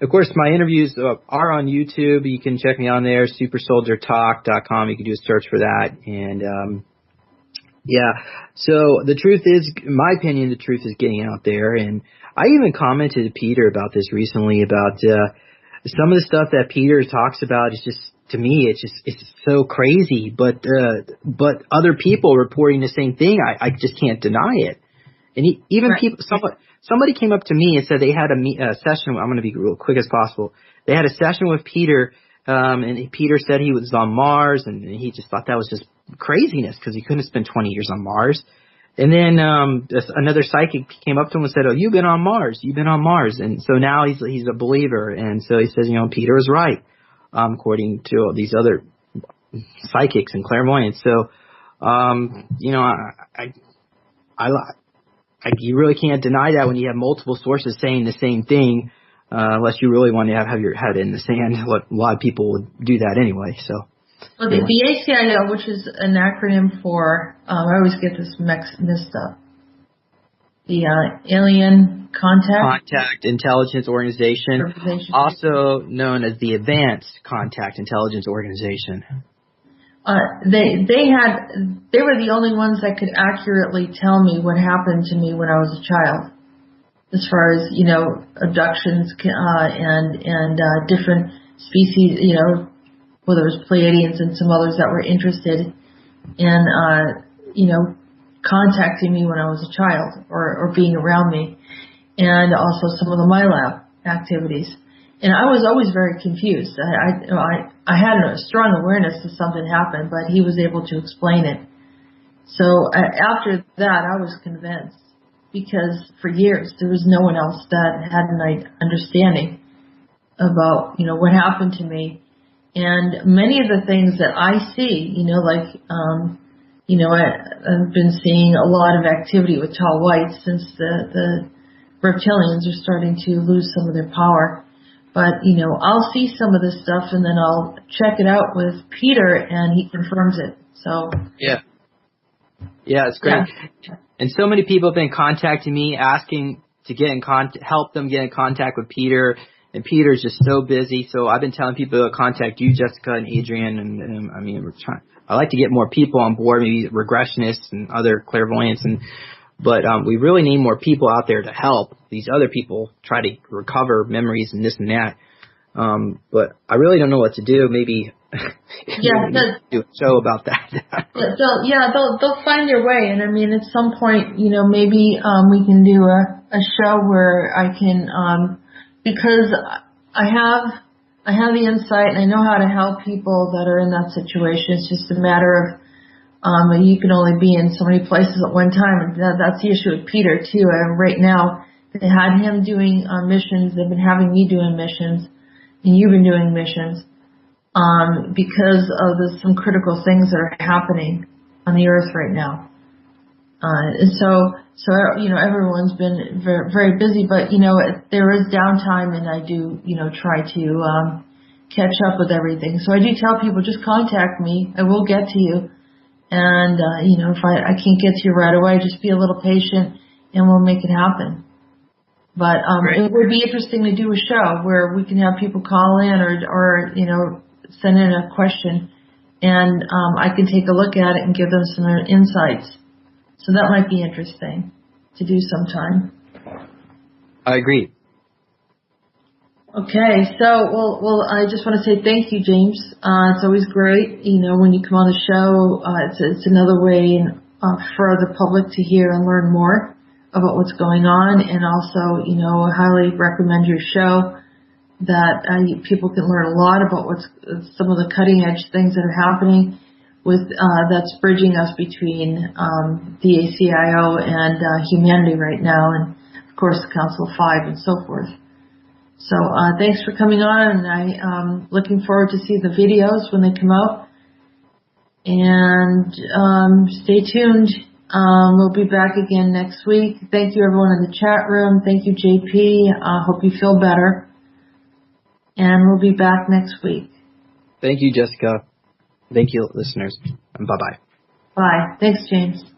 Of course, my interviews are on YouTube. You can check me on there, supersoldiertalk.com. You can do a search for that. And, so the truth is, in my opinion, the truth is getting out there. And I even commented to Peter about this recently, about some of the stuff that Peter talks about is just, to me, it's so crazy. But other people reporting the same thing, I just can't deny it. And somebody came up to me and said they had a session. I'm going to be real quick as possible. They had a session with Peter, and Peter said he was on Mars, and he just thought that was just craziness because he couldn't have spent 20 years on Mars. And then another psychic came up to him and said, "Oh, you've been on Mars. You've been on Mars." And so now he's a believer, and so he says, Peter was right, according to all these other psychics and clairvoyants. So, you really can't deny that when you have multiple sources saying the same thing, unless you really want to have your head in the sand. A lot of people would do that anyway. So, well, the ACIO, which is an acronym for, I always get this mixed up. The Alien Contact Intelligence Organization, also known as the Advanced Contact Intelligence Organization. They were the only ones that could accurately tell me what happened to me when I was a child, as far as abductions and different species, whether it was Pleiadians and some others that were interested in contacting me when I was a child or being around me, and also some of the MyLab activities. And I was always very confused. I had a strong awareness that something happened, but he was able to explain it. So after that, I was convinced, because for years there was no one else that had an understanding about what happened to me. And many of the things that I see, I've been seeing a lot of activity with tall whites since the reptilians are starting to lose some of their power. But, I'll see some of this stuff and then I'll check it out with Peter and he confirms it. So. Yeah, it's great. Yeah. And so many people have been contacting me asking to help them get in contact with Peter. And Peter's just so busy. So I've been telling people to contact you, Jessica, and Adrian. And I like to get more people on board, maybe regressionists and other clairvoyants. But we really need more people out there to help these other people try to recover memories and this and that. But I really don't know what to do. Maybe do a show about that. They'll find their way. And at some point, maybe we can do a show where I can, because I have the insight and I know how to help people that are in that situation. It's just a matter of you can only be in so many places at one time, and that's the issue with Peter too. Right now, they had him doing missions. They've been having me doing missions, and you've been doing missions because of some critical things that are happening on the Earth right now. And so everyone's been very, very busy, but there is downtime, and I do try to catch up with everything. So I do tell people, just contact me. I will get to you. And if I can't get to you right away, just be a little patient, and we'll make it happen. But it would be interesting to do a show where we can have people call in or send in a question, and I can take a look at it and give them some insights. So that might be interesting to do sometime. I agree. Okay, so well, I just want to say thank you, James. It's always great, when you come on the show. It's another way for the public to hear and learn more about what's going on, and also, I highly recommend your show. That people can learn a lot about some of the cutting edge things that are happening with that's bridging us between the ACIO and humanity right now, and of course the Council of Five and so forth. So thanks for coming on, and I'm looking forward to see the videos when they come out. And stay tuned. We'll be back again next week. Thank you everyone in the chat room. Thank you, JP. Hope you feel better. And we'll be back next week. Thank you, Jessica. Thank you, listeners. And bye-bye. Bye. Thanks, James.